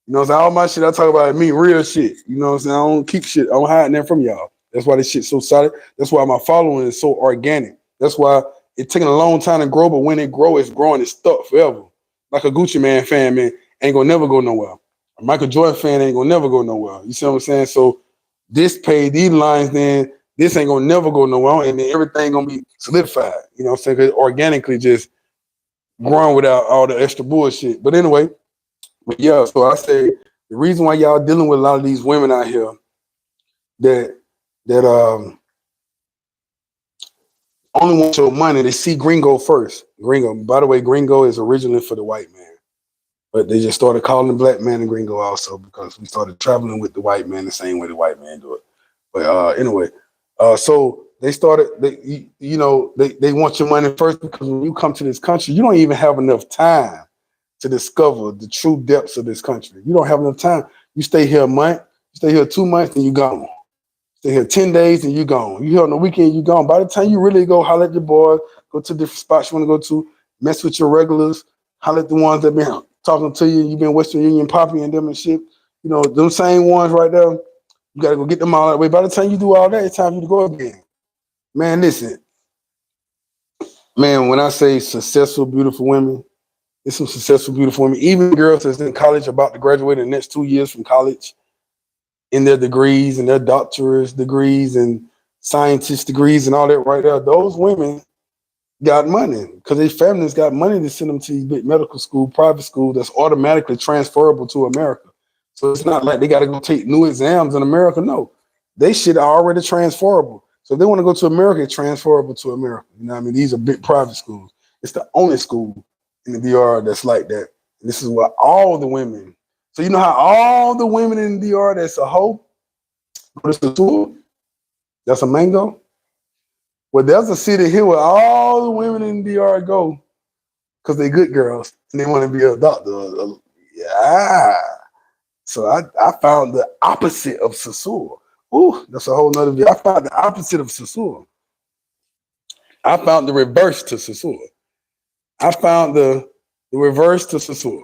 know what I'm saying? All my shit I talk about me, real shit. You know what I'm saying? I don't keep shit. I don't hide that from y'all. That's why this shit's so solid. That's why my following is so organic. That's why it's taking a long time to grow, but when it grow, it's growing. It's stuck forever. Like a Gucci Man fan, man, ain't gonna never go nowhere. A Michael Jordan fan ain't gonna never go nowhere. You see what I'm saying? So this page, these lines, then this ain't gonna never go nowhere, and then everything gonna be solidified. You know what I'm saying? 'Cause organically just growing without all the extra bullshit. But anyway, but yeah, so I say the reason why y'all dealing with a lot of these women out here that only want your money, they see gringo first. Gringo, by the way, gringo is originally for the white man, but they just started calling the black man a gringo also because we started traveling with the white man the same way the white man do it. But anyway, so they started, they want your money first because when you come to this country, you don't even have enough time to discover the true depths of this country. You don't have enough time. You stay here a month, you stay here 2 months, and you gone. Stay here 10 days and you gone. You here on the weekend, you gone. By the time you really go holler at your boys, go to different spots you want to go to, mess with your regulars, holler at the ones that been talking to you, you've been Western Union Poppy and them and shit. You know, them same ones right there, you got to go get them all that way. By the time you do all that, it's time for you to go again. Man, listen. Man, when I say successful, beautiful women, there's some successful, beautiful women. Even girls that's in college about to graduate in the next 2 years from college, in their degrees and their doctorate degrees and scientist degrees and all that right there, those women got money because their families got money to send them to these big medical school, private school that's automatically transferable to America. So it's not like they got to go take new exams in America. No, they shit are already transferable. So if they want to go to America, it's transferable to America. You know what I mean? These are big private schools. It's the only school in the DR that's like that. And this is where all the women. So you know how all the women in the DR that's a hoe, that's a tool, that's a mango. Well, there's a city here where all the women in the DR go because they're good girls and they want to be a doctor. Yeah. So I found the opposite of Sasur. Ooh, that's a whole nother view. I found the opposite of Sasur. I found the reverse to Sasur. I found the reverse to Sasur.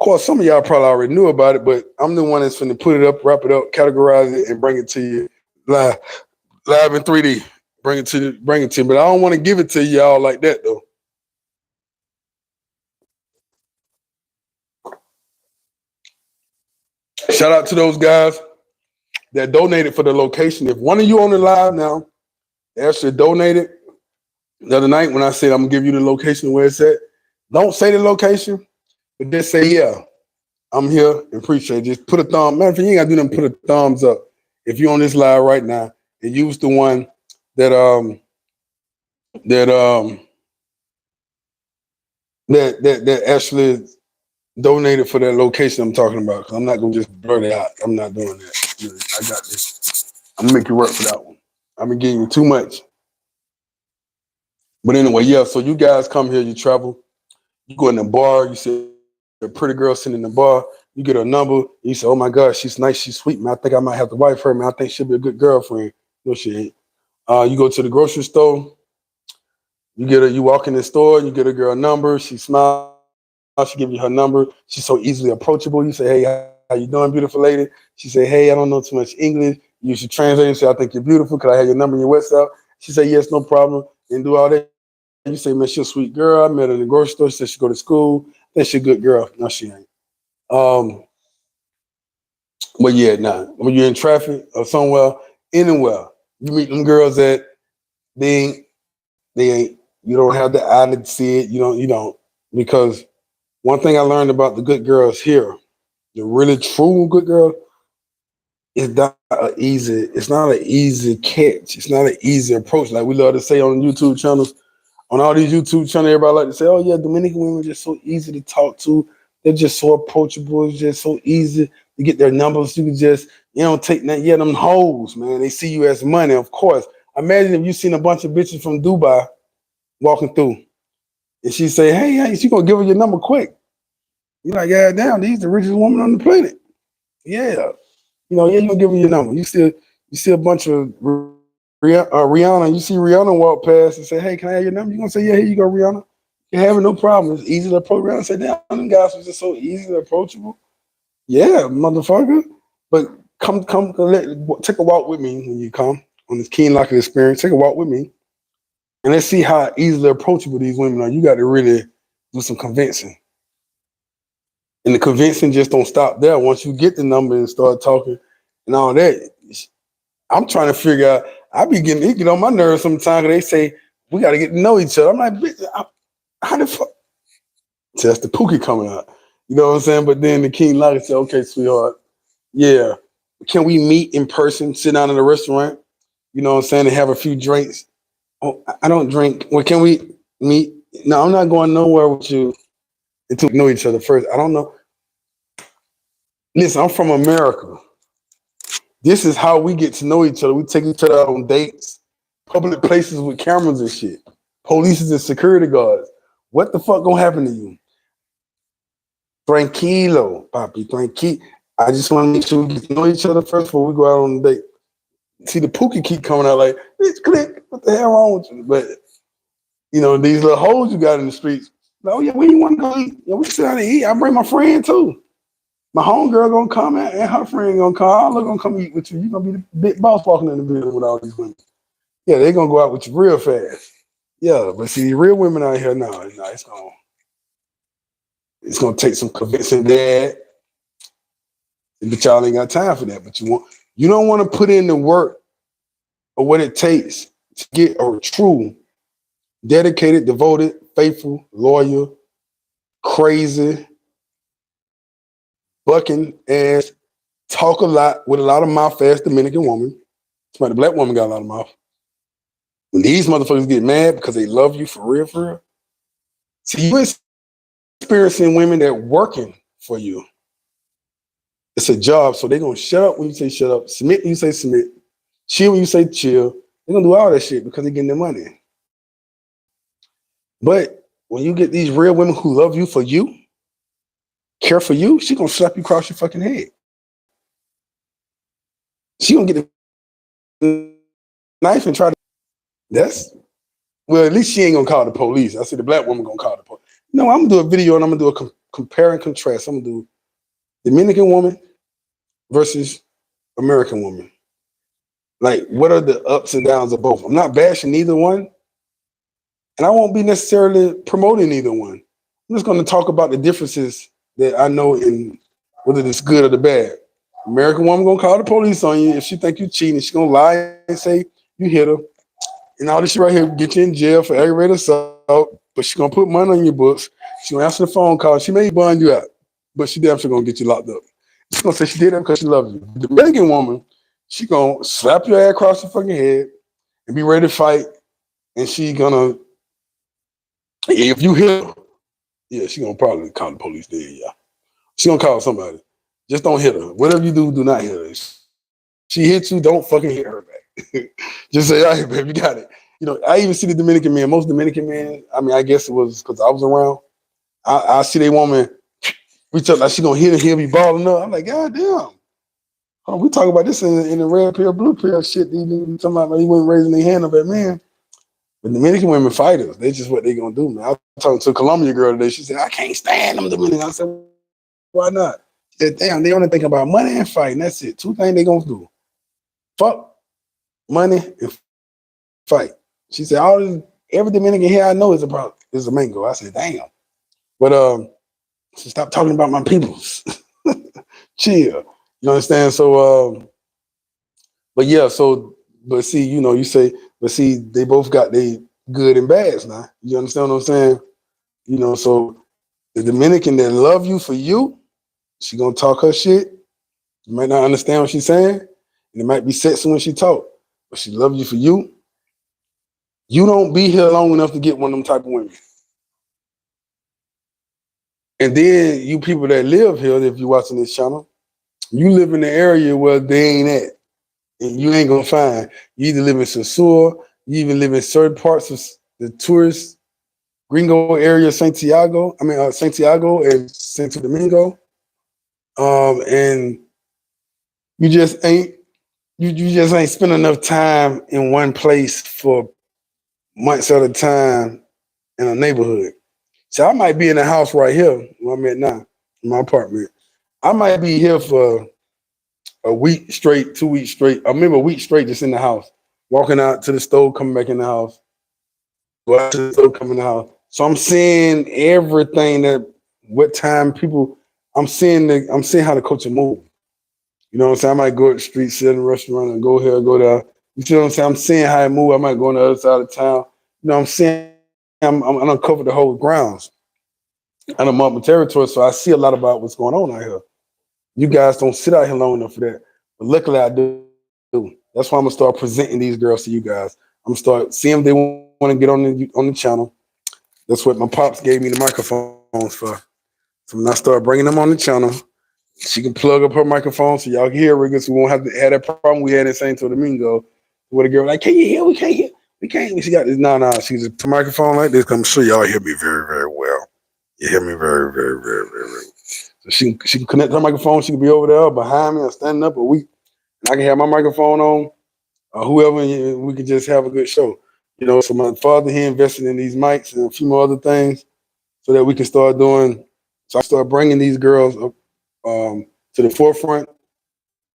course, some of y'all probably already knew about it, but I'm the one that's finna put it up, wrap it up, categorize it, and bring it to you live in 3D. Bring it to you. But I don't want to give it to y'all like that though. Shout out to those guys that donated for the location. If one of you on the live now actually donated the other night when I said I'm gonna give you the location where it's at, don't say the location, but just say, yeah, I'm here and appreciate it. Just put a thumb. Matter of fact, you ain't gotta do nothing, put a thumbs up. If you're on this live right now and use the one that that actually donated for that location I'm talking about. Cause I'm not gonna just blurt it out. I'm not doing that. I got this. I'm gonna make you work for that one. I've been getting you too much. But anyway, yeah. So you guys come here, you travel, you go in the bar, you see a pretty girl sitting in the bar, you get her number, you say, oh my God, she's nice, she's sweet, man. I think I might have to wife her, man. I think she'll be a good girlfriend. No, she ain't. You go to the grocery store, you walk in the store, you get a girl number, she smiles, she give you her number. She's so easily approachable. You say, hey, how you doing, beautiful lady? She say, hey, I don't know too much English. You should translate and say, I think you're beautiful. Could I have your number and your WhatsApp? She say, yes, no problem. And do all that. You say, man, she's a sweet girl. I met her in the grocery store. She said she go to school. Then she's a good girl. No, she ain't. But yeah, nah. When you're in traffic or somewhere, anywhere, you meet them girls that they ain't, you don't have the eye to see it. You don't. Because one thing I learned about the good girls here, the really true good girl, is not an easy. It's not an easy catch. It's not an easy approach. Like we love to say on YouTube channels, on all these YouTube channels, everybody like to say, "Oh yeah, Dominican women are just so easy to talk to. They're just so approachable. It's just so easy to get their numbers. You can just, take that. Yeah, them hoes, man. They see you as money, of course. Imagine if you seen a bunch of bitches from Dubai walking through, and she say, "Hey, she gonna give her your number quick." You're like, yeah, damn, these the richest woman on the planet. Yeah. Yeah, you gonna give her your number. You see a bunch of Rihanna, you see Rihanna walk past and say, hey, can I have your number? You gonna say, yeah, here you go, Rihanna. You're having no problem. It's easy to approach Rihanna. Say, damn, them guys was just so easy approachable. Yeah, motherfucker. But come, take a walk with me when you come on this Keen Locker experience. Take a walk with me. And let's see how easily approachable these women are. You got to really do some convincing. And the convincing just don't stop there. Once you get the number and start talking and all that, I'm trying to figure out. I be getting on my nerves sometimes. They say we got to get to know each other. I'm like, bitch, how the fuck? So that's the Pookie coming out. You know what I'm saying? But then the King Locker said, okay, sweetheart, yeah, can we meet in person, sit down in a restaurant? You know what I'm saying? And have a few drinks. Oh, I don't drink. Well, can we meet? No, I'm not going nowhere with you until we know each other first. I don't know. Listen, I'm from America. This is how we get to know each other. We take each other out on dates, public places with cameras and shit, police and security guards. What the fuck gonna happen to you? Tranquilo, papi, tranquilo. I just want to make sure we get to know each other first before we go out on a date. See, the Pookie keep coming out like, bitch, click. What the hell wrong with you? But, these little hoes you got in the streets. Oh, yeah, where you want to go eat? Yeah, we sit down and eat. I bring my friend, too. My homegirl gonna come and her friend gonna come. All gonna come eat with you. You're gonna be the big boss walking in the building with all these women. Yeah, they're gonna go out with you real fast. Yeah, but see, real women out here now, it's gonna take some convincing dad. But y'all ain't got time for that. But you don't want to put in the work or what it takes to get a true, dedicated, devoted, faithful, loyal, crazy, bucking ass, talk a lot with a lot of mouth ass Dominican woman. That's the black woman got a lot of mouth. When these motherfuckers get mad because they love you for real. See, you're experiencing women that working for you. It's a job, so they're gonna shut up when you say shut up, submit when you say submit, chill when you say chill. They're gonna do all that shit because they're getting their money. But when you get these real women who love you for you, care for you, she gonna slap you across your fucking head. She gonna get the knife and try to. Well, at least she ain't gonna call the police. I see the black woman gonna call the police. No, I'm gonna do a video and I'm gonna do a compare and contrast. I'm gonna do Dominican woman versus American woman. Like, what are the ups and downs of both? I'm not bashing either one, and I won't be necessarily promoting either one. I'm just gonna talk about the differences that I know in whether it's good or the bad. American woman gonna call the police on you if she think you cheating. She gonna lie and say you hit her, and all this shit right here get you in jail for aggravated assault. But she gonna put money on your books. She gonna answer the phone call. She may bond you out, but she damn sure gonna get you locked up. She's gonna say she did that because she loves you. The Dominican woman, she gonna slap your ass across the fucking head and be ready to fight. And she gonna, if you hit her, yeah, she gonna probably call the police there, yeah. She gonna call somebody. Just don't hit her. Whatever you do, do not hit her. If she hits you, don't fucking hit her back. Just say, all right, baby, you got it. You know, I even see the Dominican men, most Dominican men, I mean, I guess it was because I was around. I see that woman reach up like she gonna hit her, he'll be balling up. I'm like, God damn. Oh, we talk about this in the red pill, blue pill shit. Even talking about he wasn't raising their hand up at man. But Dominican women fighters, they just what they gonna do, man. I was talking to a Colombian girl today. She said, I can't stand them Dominicans. I said, why not? She said, damn, they only think about money and fighting. That's it. Two things they gonna do. Fuck, money, and fight. She said, every Dominican here I know is a mango. I said, damn. But so stop talking about my peoples. Chill. You understand? So but yeah, but see, you know, you say, but see, they both got their good and bads now. You understand what I'm saying? You know, so the Dominican that love you for you, she gonna talk her shit. You might not understand what she's saying, and it might be sexy when she talk, but she love you for you. You don't be here long enough to get one of them type of women. And then you people that live here, if you're watching this channel, you live in the area where they ain't at. And you ain't gonna find. You either live in Sosur, you even live in certain parts of the tourist gringo area, Santiago and Santo Domingo. And you just ain't spend enough time in one place for months at a time in a neighborhood. So I might be in the house right here where I'm at now, in my apartment. I might be here for a week straight, 2 weeks straight. I remember a week straight just in the house, walking out to the stove, coming back in the house, go out to the stove, coming in the house. So I'm seeing everything what time people. I'm seeing how the culture move. You know what I'm saying? I might go to the street, sit in a restaurant, and go here, go there. You see what I'm saying? I'm seeing how it move. I might go on the other side of town. You know what I'm saying? I'm uncovered the whole grounds. And I'm up my territory, so I see a lot about what's going on out here. You guys don't sit out here long enough for that. But luckily I do. That's why I'm gonna start presenting these girls to you guys. I'm gonna start seeing if they want to get on the channel. That's what my pops gave me the microphones for. So when I start bringing them on the channel, she can plug up her microphone so y'all can hear her, so we won't have to have that problem we had in Santo Domingo. Where the girl like, can you hear? We can't hear. We can't. She got this. No. She's a microphone like this. I'm sure y'all hear me very, very well. You hear me very, very, very, very, very. So she can connect her microphone. She can be over there behind me or standing up, and I can have my microphone on, or whoever, and we can just have a good show. You know, so my father, he invested in these mics and a few more other things so that we can start doing. So I start bringing these girls up to the forefront.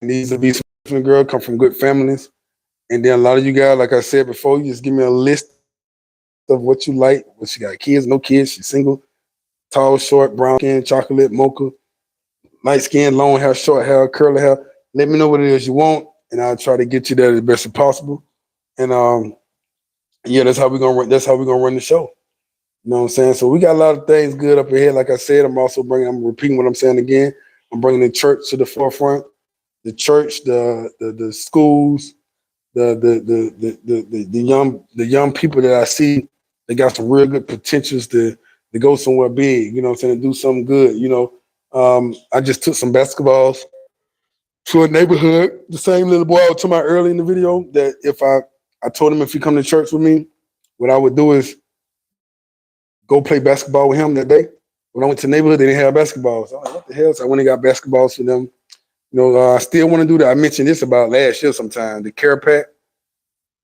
And these will be some girls come from good families. And then a lot of you guys, like I said before, you just give me a list of what you like. What she got, kids, no kids, she's single, tall, short, brown skin, chocolate, mocha, light skin, long hair, short hair, curly hair. Let me know what it is you want, and I'll try to get you there the best as possible. And yeah, that's how we're gonna run the show. You know what I'm saying? So we got a lot of things good up ahead. Like I said, I'm repeating what I'm saying again. I'm bringing the church to the forefront. The church, the schools, the young people that I see, they got some real good potentials to go somewhere big. You know what I'm saying? To do something good. You know, I just took some basketballs to a neighborhood. The same little boy I was talking about early in the video. That if I told him if he come to church with me, what I would do is go play basketball with him that day. When I went to the neighborhood, they didn't have basketballs. I was like, what the hell? So I went and got basketballs for them. You know, I still want to do that. I mentioned this about last year sometime, the care pack.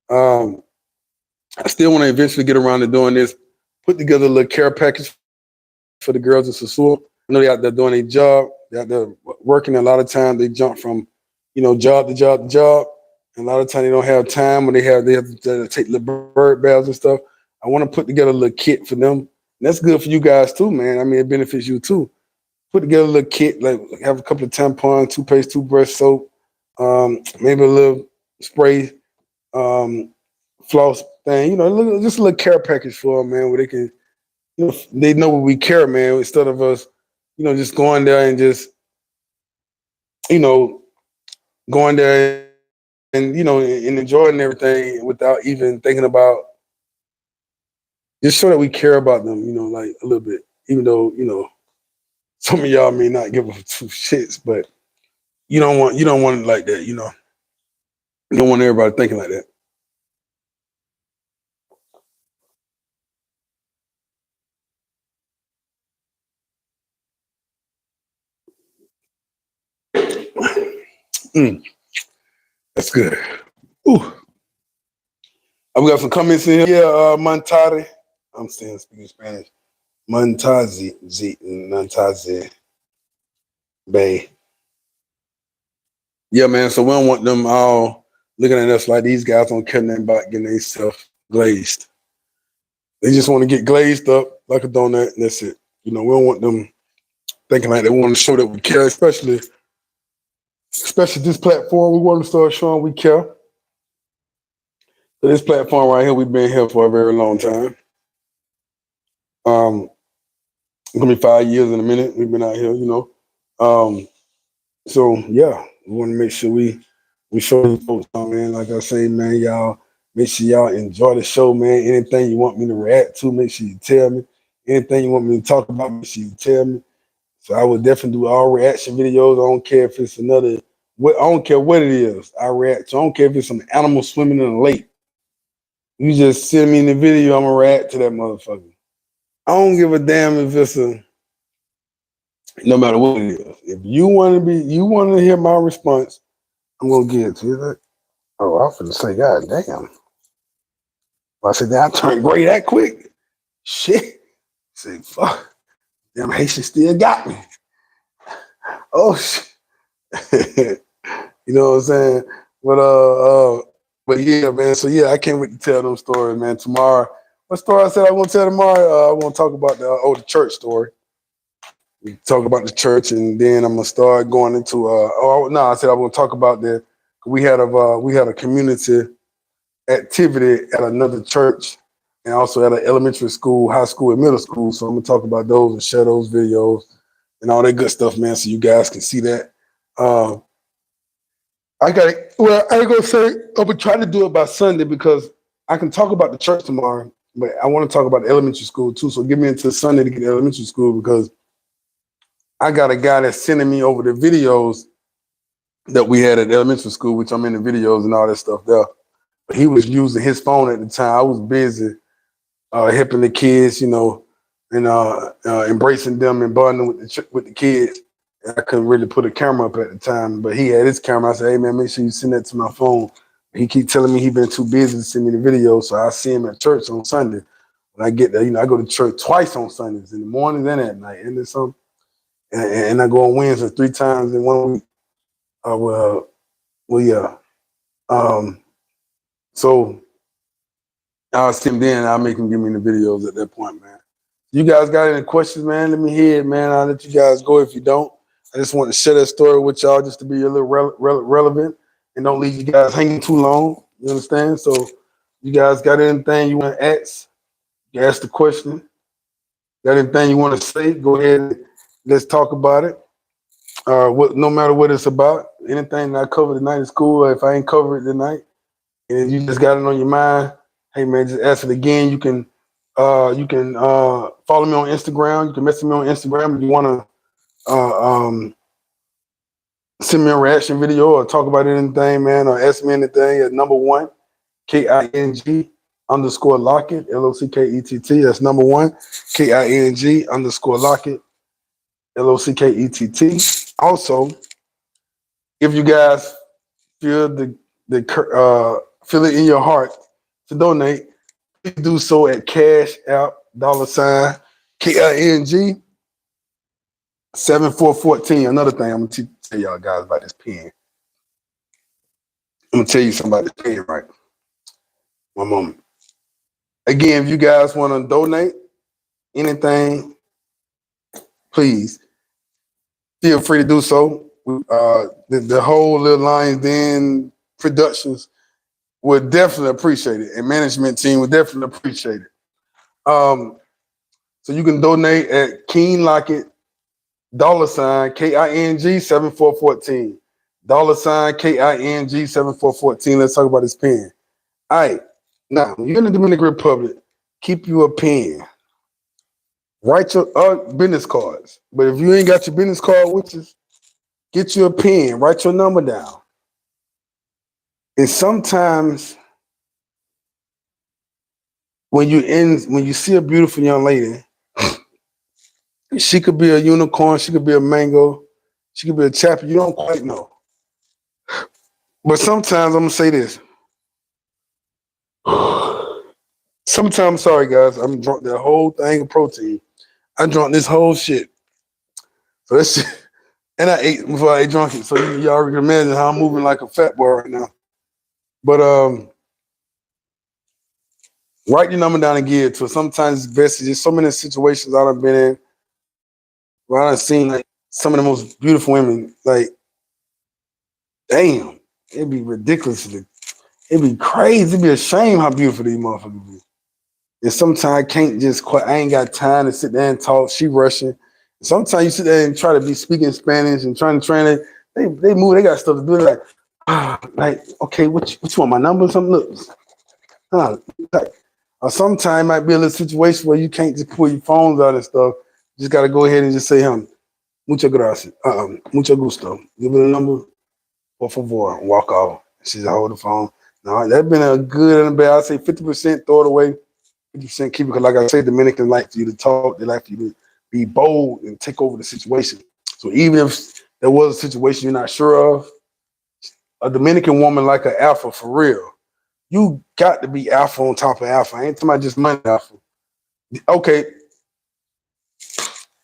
I still want to eventually get around to doing this, put together a little care package for the girls in Sosur. I know they're out there doing their job. They're out there working. A lot of times they jump from, job to job to job. And a lot of times they don't have time when they have to take the bird baths and stuff. I want to put together a little kit for them. And that's good for you guys too, man. I mean, it benefits you too. Put together a little kit, like have a couple of tampons, toothpaste, toothbrush, soap, maybe a little spray, floss thing. Just a little care package for them, man, where they can, they know what we care, man. Instead of us, just going there and just, you know, going there and and enjoying everything without even thinking about. Just show that we care about them, like a little bit. Even though some of y'all may not give a two shits, but you don't want it like that. You don't want everybody thinking like that. Mm, that's good. Ooh. We got some comments in here. Yeah, Montade. I'm saying speaking Spanish. Montaze Bay. Yeah, man. So we don't want them all looking at us like these guys don't care nothing about getting themselves glazed. They just want to get glazed up like a donut, and that's it. We don't want them thinking like they want to show that we care, especially this platform. We want to start showing we care. So this platform right here, we've been here for a very long time. It's gonna be 5 years in a minute. We've been out here, So yeah, we want to make sure we show you folks, man. Like I say, man, y'all make sure y'all enjoy the show, man. Anything you want me to react to, make sure you tell me. Anything you want me to talk about, make sure you tell me. So I will definitely do all reaction videos. I don't care if it's I don't care what it is. I react to. I don't care if it's some animal swimming in a lake. You just send me in the video, I'm gonna react to that motherfucker. I don't give a damn if it's no matter what it is. If you want to hear my response, I'm gonna give it to you. Like, oh, I was gonna say, God damn. I said, I turned gray that quick. Shit. I said, fuck. Damn, Haitian still got me. Oh shit. You know what I'm saying? But yeah, man. So yeah, I can't wait to tell them stories, man. Tomorrow. What story I said I want to tell tomorrow? I want to talk about the church story. We talk about the church, and then I'm gonna start going into. I said I want to talk about we had a community activity at another church, and also at an elementary school, high school, and middle school. So I'm gonna talk about those and share those videos and all that good stuff, man. So you guys can see that. I got it. Well, I ain't gonna say I'm gonna try to do it by Sunday because I can talk about the church tomorrow, but I want to talk about the elementary school too. So give me until Sunday to get to elementary school because I got a guy that's sending me over the videos that we had at elementary school, which I'm in the videos and all that stuff there. But he was using his phone at the time. I was busy helping the kids, and embracing them and bonding with the kids. I couldn't really put a camera up at the time, but he had his camera. I said, hey, man, make sure you send that to my phone. He keep telling me he been too busy to send me the video, so I see him at church on Sunday. When I get there, I go to church twice on Sundays, in the morning and at night. And there's something. And I go on Wednesday 3 times in 1 week. Yeah. So I'll see him then. I'll make him give me the videos at that point, man. You guys got any questions, man? Let me hear it, man. I'll let you guys go if you don't. I just want to share that story with y'all just to be a little relevant and don't leave you guys hanging too long. You understand? So you guys got anything you want to ask? You ask the question. Got anything you want to say? Go ahead. Let's talk about it. No matter what it's about, anything that I cover tonight is cool. If I ain't cover it tonight, and you just got it on your mind, hey man, just ask it again. You can follow me on Instagram. You can message me on Instagram if you want to send me a reaction video or talk about anything, man, or ask me anything at number 1, KING _ Lockett, LOCKETT. That's number 1, KING _ Lockett, LOCKETT. Also, if you guys feel feel it in your heart to donate, please do so at Cash App $KING 7414. Another thing I'm gonna tell y'all guys about this pen. I'm gonna tell you something about this pen, right? One moment. Again, if you guys want to donate anything, please feel free to do so. The whole Little Lions Den Productions would definitely appreciate it, and management team would definitely appreciate it. So you can donate at King Lockett $ KING 7414 $KING 7414. Let's talk about this pen. All right, now you're in the Dominican Republic. Keep you a pen. Write your business cards. But if you ain't got your business card with you, get you a pen. Write your number down. And sometimes when you see a beautiful young lady, she could be a unicorn, she could be a mango, she could be a chapter. You don't quite know. But sometimes I'm gonna say this. Sometimes, sorry guys, I'm drunk that whole thing of protein. I drunk this whole shit. So that's shit, and I ate before I drunk it. So y'all can imagine how I'm moving like a fat boy right now. But write your number down and give it to her. Sometimes it's best. There's so many situations I've been in where I've seen like some of the most beautiful women. Like, damn, it'd be ridiculous. It'd be crazy. It'd be a shame how beautiful these motherfuckers be. And sometimes I can't just quit. I ain't got time to sit there and talk. She rushing. Sometimes you sit there and try to be speaking Spanish and trying to train it. They move. They got stuff to do. Like okay, what you want? My number or something? Look, or sometimes it might be a little situation where you can't just pull your phones out and stuff. You just got to go ahead and just say, muchas gracias, mucho gusto. Give her the number, por favor, and walk off. She's hold the phone. No, that's been a good and a bad. I'd say 50% throw it away, 50% keep it. Because like I say, Dominicans like for you to talk. They like for you to be bold and take over the situation. So even if there was a situation you're not sure of, a Dominican woman like an alpha for real. You got to be alpha on top of alpha. I ain't talking about just money alpha. Okay,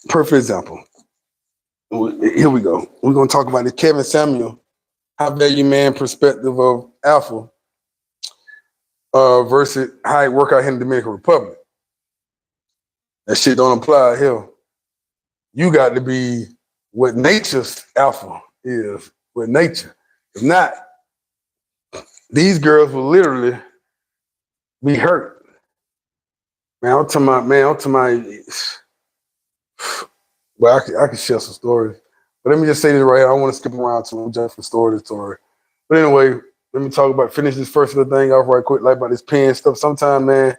perfect example. Here we go. We're going to talk about the Kevin Samuel, high value man perspective of alpha versus how it work out here in the Dominican Republic. That shit don't apply here. You got to be what nature's alpha is, with nature. If not, these girls will literally be hurt. I'm talking about, well, I can share some stories. But let me just say this right here. I don't want to skip around to jump from story to story. But anyway, let me finish this first little thing off right quick, like about this pen stuff. Sometimes, man,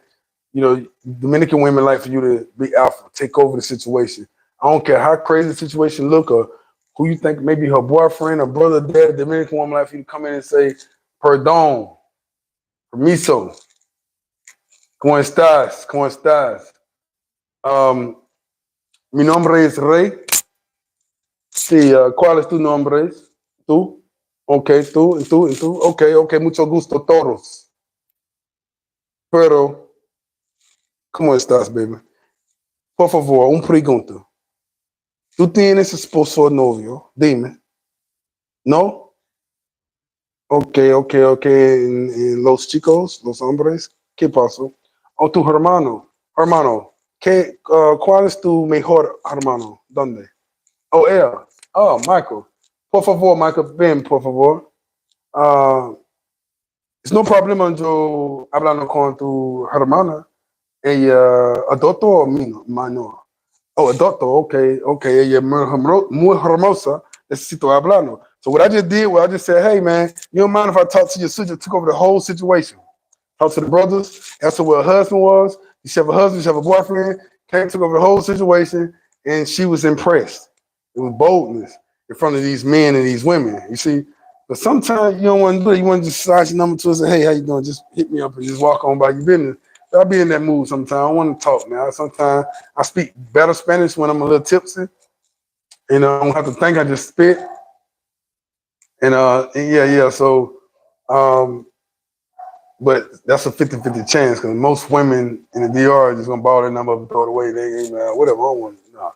Dominican women like for you to be alpha, take over the situation. I don't care how crazy the situation look or who you think maybe her boyfriend or brother, dad, Dominican woman like for you to come in and say, perdón, permiso, ¿cómo estás? ¿Cómo estás? Mi nombre es Rey. Sí, ¿cuál es tu nombre? ¿Tú? Ok, tú. Ok, mucho gusto, todos. Pero, ¿cómo estás, baby? Por favor, una pregunta. ¿Tú tienes esposo o novio? Dime. ¿No? Ok. Los chicos, los hombres, ¿qué pasó? ¿O tu hermano? Hermano, ¿cuál es tu mejor hermano? ¿Dónde? Oh, él. Oh, Michael. Por favor, Michael, ven, por favor. Es no problema yo hablando con tu hermana. Ella adulto o menor. Oh, adulto, ok. Ella es muy hermosa. Necesito hablarlo. So what I just did was I just said, hey, man, you don't mind if I talk to your sister? Took over the whole situation. Talked to the brothers, asked her what her husband was. You should have a husband, you should have a boyfriend. Took over the whole situation, and she was impressed. It was boldness in front of these men and these women, you see. But sometimes you don't want to do it. You want to just slide your number to us and say, hey, how you doing? Just hit me up and just walk on by your business. I'll be in that mood sometimes. I want to talk, man. Sometimes I speak better Spanish when I'm a little tipsy. I don't have to think, I just spit. And yeah. So, but that's a 50-50 chance because most women in the DR are just going to borrow their number up and throw it away. They ain't, whatever, I don't want. Nah,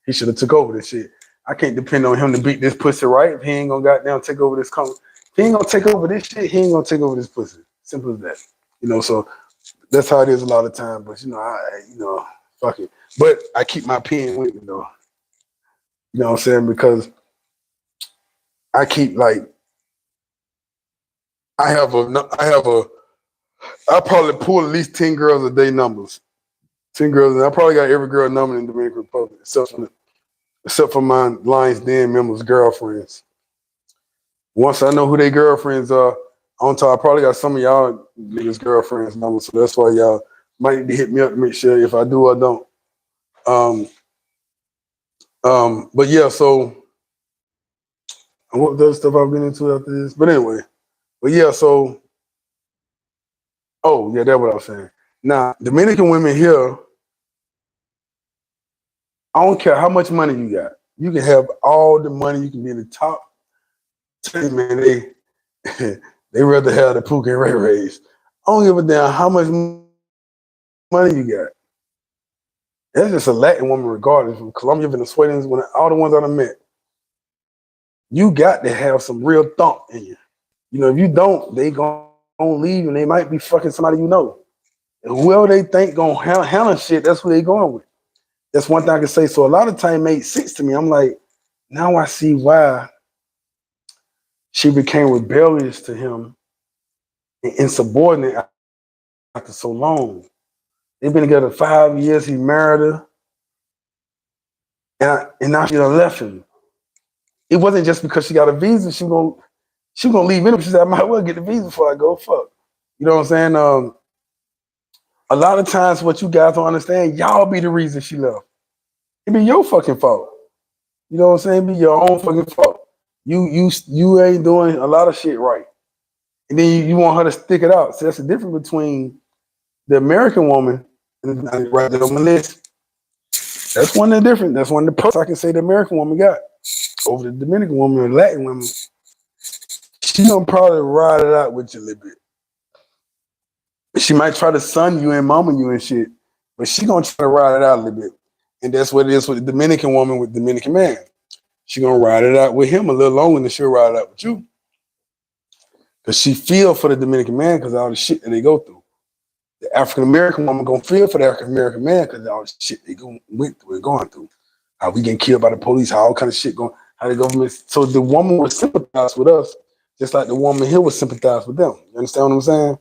he should have took over this shit. I can't depend on him to beat this pussy right if he ain't gonna goddamn take over this company. If he ain't gonna take over this shit, he ain't gonna take over this pussy. Simple as that. You know, so that's how it is a lot of time. But you know, fuck it. But I keep my pen with me though. You know what I'm saying? Because I keep like I probably pull at least 10 girls a day numbers. 10 girls, and I probably got every girl number in the Dominican Republic, except for my Lions Den members' girlfriends. Once I know who their girlfriends are, on top, I probably got some of y'all niggas' girlfriends numbers, so that's why y'all might need to hit me up to make sure if I do or don't. But yeah, so what other stuff I've been into after this? But anyway, but yeah, so oh yeah, that's what I was saying. Now, Dominican women here, I don't care how much money you got. You can have all the money. You can be in the top 10, man. They rather have the Pookie and Ray Rays. I don't give a damn how much money you got. That's just a Latin woman, regardless. From Colombia, Venezuelans, all the ones I done met. You got to have some real thump in you. You know, if you don't, they gonna leave and they might be fucking somebody you know. And whoever they think gonna handle shit, that's who they going with. That's one thing I can say. So a lot of time it made sense to me. I'm like, now I see why she became rebellious to him and insubordinate after so long. They've been together 5 years. He married her, and now she done left him. It wasn't just because she got a visa. She gonna leave anyway. She said, I might well get the visa before I go. Fuck. You know what I'm saying? A lot of times, what you guys don't understand, y'all be the reason she left. It be your fucking fault. You know what I'm saying? It be your own fucking fault. You ain't doing a lot of shit right, and then you want her to stick it out. So that's the difference between the American woman and right there on my list. That's one of the different. That's one of the perks I can say the American woman got over the Dominican woman or Latin woman. She gonna probably ride it out with you a little bit. She might try to son you and mama you and shit, but she gonna try to ride it out a little bit. And that's what it is with the Dominican woman with the Dominican man. She gonna ride it out with him a little longer than she'll ride it out with you. Cause she feel for the Dominican man because of all the shit that they go through. The African American woman gonna feel for the African American man because of all the shit they went through and going through. How we getting killed by the police, how all kind of shit going, how the government. So the woman would sympathize with us, just like the woman here would sympathize with them. You understand what I'm saying?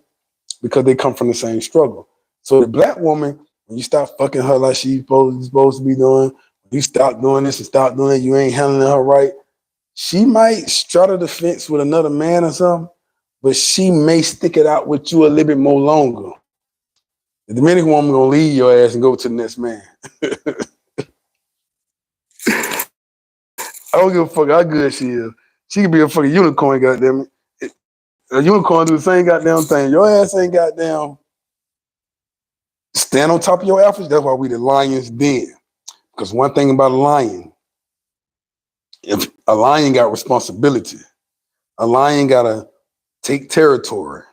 Because they come from the same struggle. So the black woman, when you stop fucking her like she's supposed to be doing, you stop doing this and stop doing it, you ain't handling her right, she might straddle the fence with another man or something, but she may stick it out with you a little bit more longer. The Dominican woman gonna leave your ass and go to the next man. I don't give a fuck how good she is. She could be a fucking unicorn, goddamn it. A unicorn do the same goddamn thing. Your ass ain't goddamn stand on top of your efforts. That's why we the lion's den. Because one thing about a lion, if a lion got responsibility, a lion gotta take territory.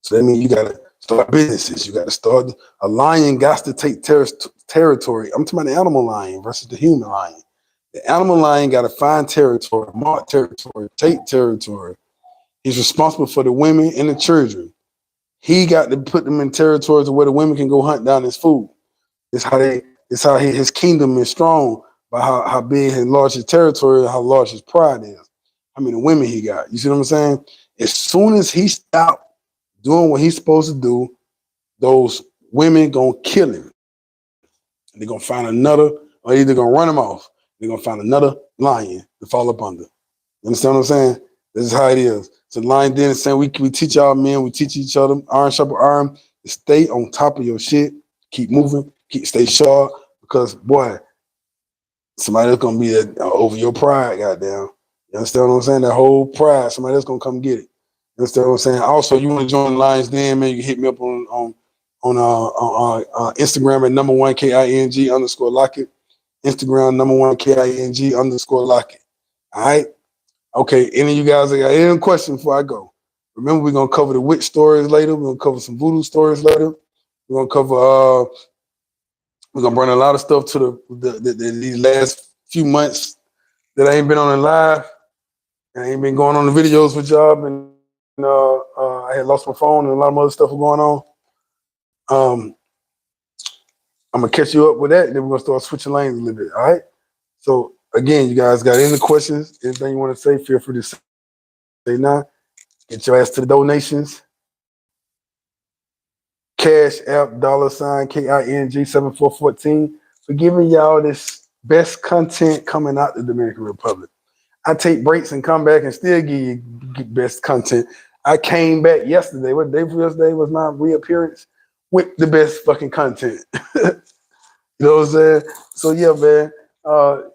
So that means you gotta start businesses. You gotta start. A lion got to take territory. I'm talking about the animal lion versus the human lion. The animal lion gotta find territory, mark territory, take territory. He's responsible for the women and the children. He got to put them in territories where the women can go hunt down his food. It's how his kingdom is strong by how big and large his territory, how large his pride is. How many women he got. You see what I'm saying? As soon as he stopped doing what he's supposed to do, those women gonna kill him. They're gonna find another, or either gonna run him off. They're gonna find another lion to fall up under. You understand what I'm saying? This is how it is. So Lion Den is saying we teach our men, we teach each other, iron sharper iron, to stay on top of your shit, keep moving, stay sharp, because boy, somebody that's gonna be over your pride, goddamn. You understand what I'm saying? That whole pride, somebody else gonna come get it. You understand what I'm saying? Also, you want to join Lions Den, man, you can hit me up on Instagram at #1 KING_Lockett. Instagram #1 KING_Lockett. All right. Okay, any of you guys got any questions before I go? Remember, we're gonna cover the witch stories later. We're gonna cover some voodoo stories later. We're gonna cover. We're gonna bring a lot of stuff to these last few months that I ain't been on the live. I ain't been going on the videos with y'all. And I had lost my phone and a lot of other stuff was going on. I'm gonna catch you up with that, and then we're gonna start switching lanes a little bit. All right. So again, you guys got any questions, anything you want to say, feel free to say now. Get your ass to the donations. Cash App $ KING 7414 for giving y'all this best content coming out the Dominican Republic. I take breaks and come back and still give you best content. I came back yesterday. What day for yesterday was my reappearance with the best fucking content. You know what I'm saying? So yeah, man.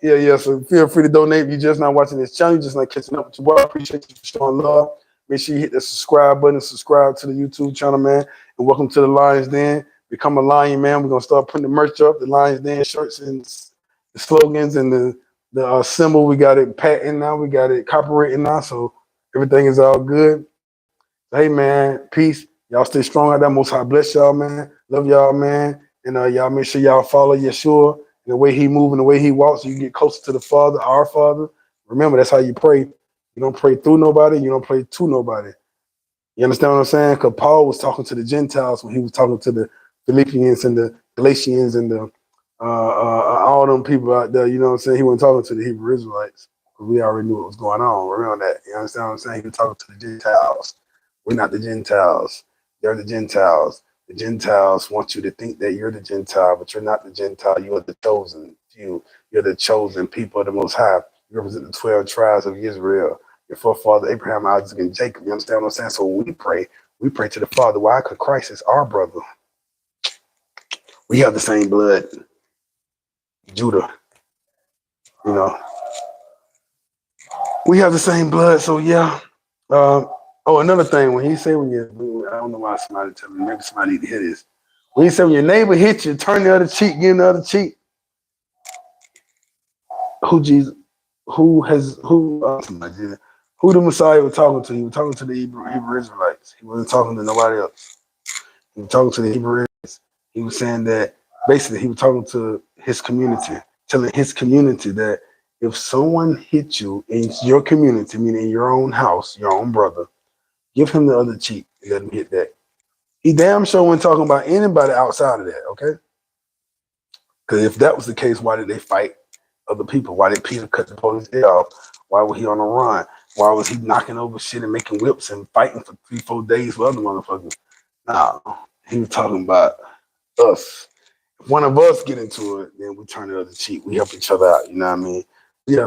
Yeah. So feel free to donate if you're just not watching this channel, you're just not catching up with your boy. I appreciate you for showing love. Make sure you hit the subscribe button, subscribe to the YouTube channel, man. And welcome to the Lions Den. Become a Lion, man. We're gonna start putting the merch up, the Lions Den shirts and the slogans and the symbol. We got it patent now. We got it copyrighted now. So everything is all good. Hey, man. Peace. Y'all stay strong out there. Most High bless y'all, man. Love y'all, man. And y'all make sure y'all follow Yeshua and the way he moves and the way he walks, so you get closer to the Father, our Father. Remember, that's how you pray. You don't pray through nobody. You don't pray to nobody. You understand what I'm saying? Because Paul was talking to the Gentiles when he was talking to the Philippians and the Galatians and the all them people out there. You know what I'm saying? He wasn't talking to the Hebrew Israelites because we already knew what was going on. Remember that. You understand what I'm saying? He was talking to the Gentiles. We're not the Gentiles. They're the Gentiles. The Gentiles want you to think that you're the Gentile, but you're not the Gentile. You are the chosen few. You're the chosen people of the Most High. You represent the 12 tribes of Israel. Your forefather Abraham, Isaac, and Jacob. You understand what I'm saying? So when we pray to the Father. Why? Because Christ is our brother. We have the same blood. Judah. You know. We have the same blood. So yeah. Another thing, when he say I don't know why somebody tell me, maybe somebody need to hear this. When he say when your neighbor hits you, turn the other cheek, give him the other cheek. Who the Messiah was talking to? He was talking to the Hebrew Israelites. He wasn't talking to nobody else. He was talking to the Hebrew Israelites. He was saying that basically he was talking to his community, telling his community that if someone hits you in your community, meaning in your own house, your own brother, give him the other cheek and let him hit that. He damn sure wasn't talking about anybody outside of that, okay? Because if that was the case, why did they fight other people? Why did Peter cut the police head off? Why was he on the run? Why was he knocking over shit and making whips and fighting for 3-4 days with other motherfuckers? No, he was talking about us. If one of us get into it, then we turn the other cheek. We help each other out, you know what I mean?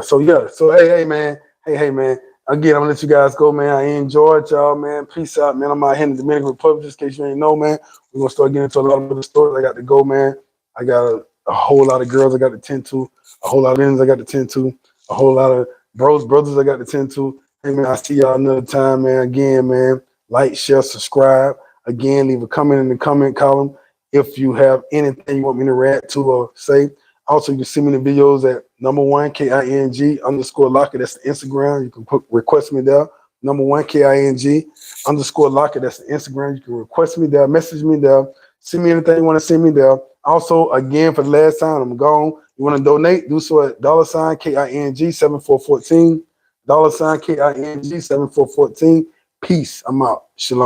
So hey, man. Hey, man. Again, I'm gonna let you guys go, man. I enjoyed y'all, man. Peace out, man. I'm out here in the Dominican Republic, just in case you ain't know, man. We're gonna start getting into a lot of other stories. I got to go, man. I got a whole lot of girls I got to tend to, a whole lot of men I got to tend to, a whole lot of brothers I got to tend to. Hey, man, I'll see y'all another time, man. Again, man, like, share, subscribe. Again, leave a comment in the comment column if you have anything you want me to react to or say. Also, you can send me the videos at #1 KING_Locker. That's the Instagram. You can request me there. #1 KING _Locker. That's the Instagram. You can request me there, message me there, send me anything you want to send me there. Also, again, for the last time, I'm gone. You want to donate? Do so at $ KING 7414. $ KING 7414. Peace. I'm out. Shalom.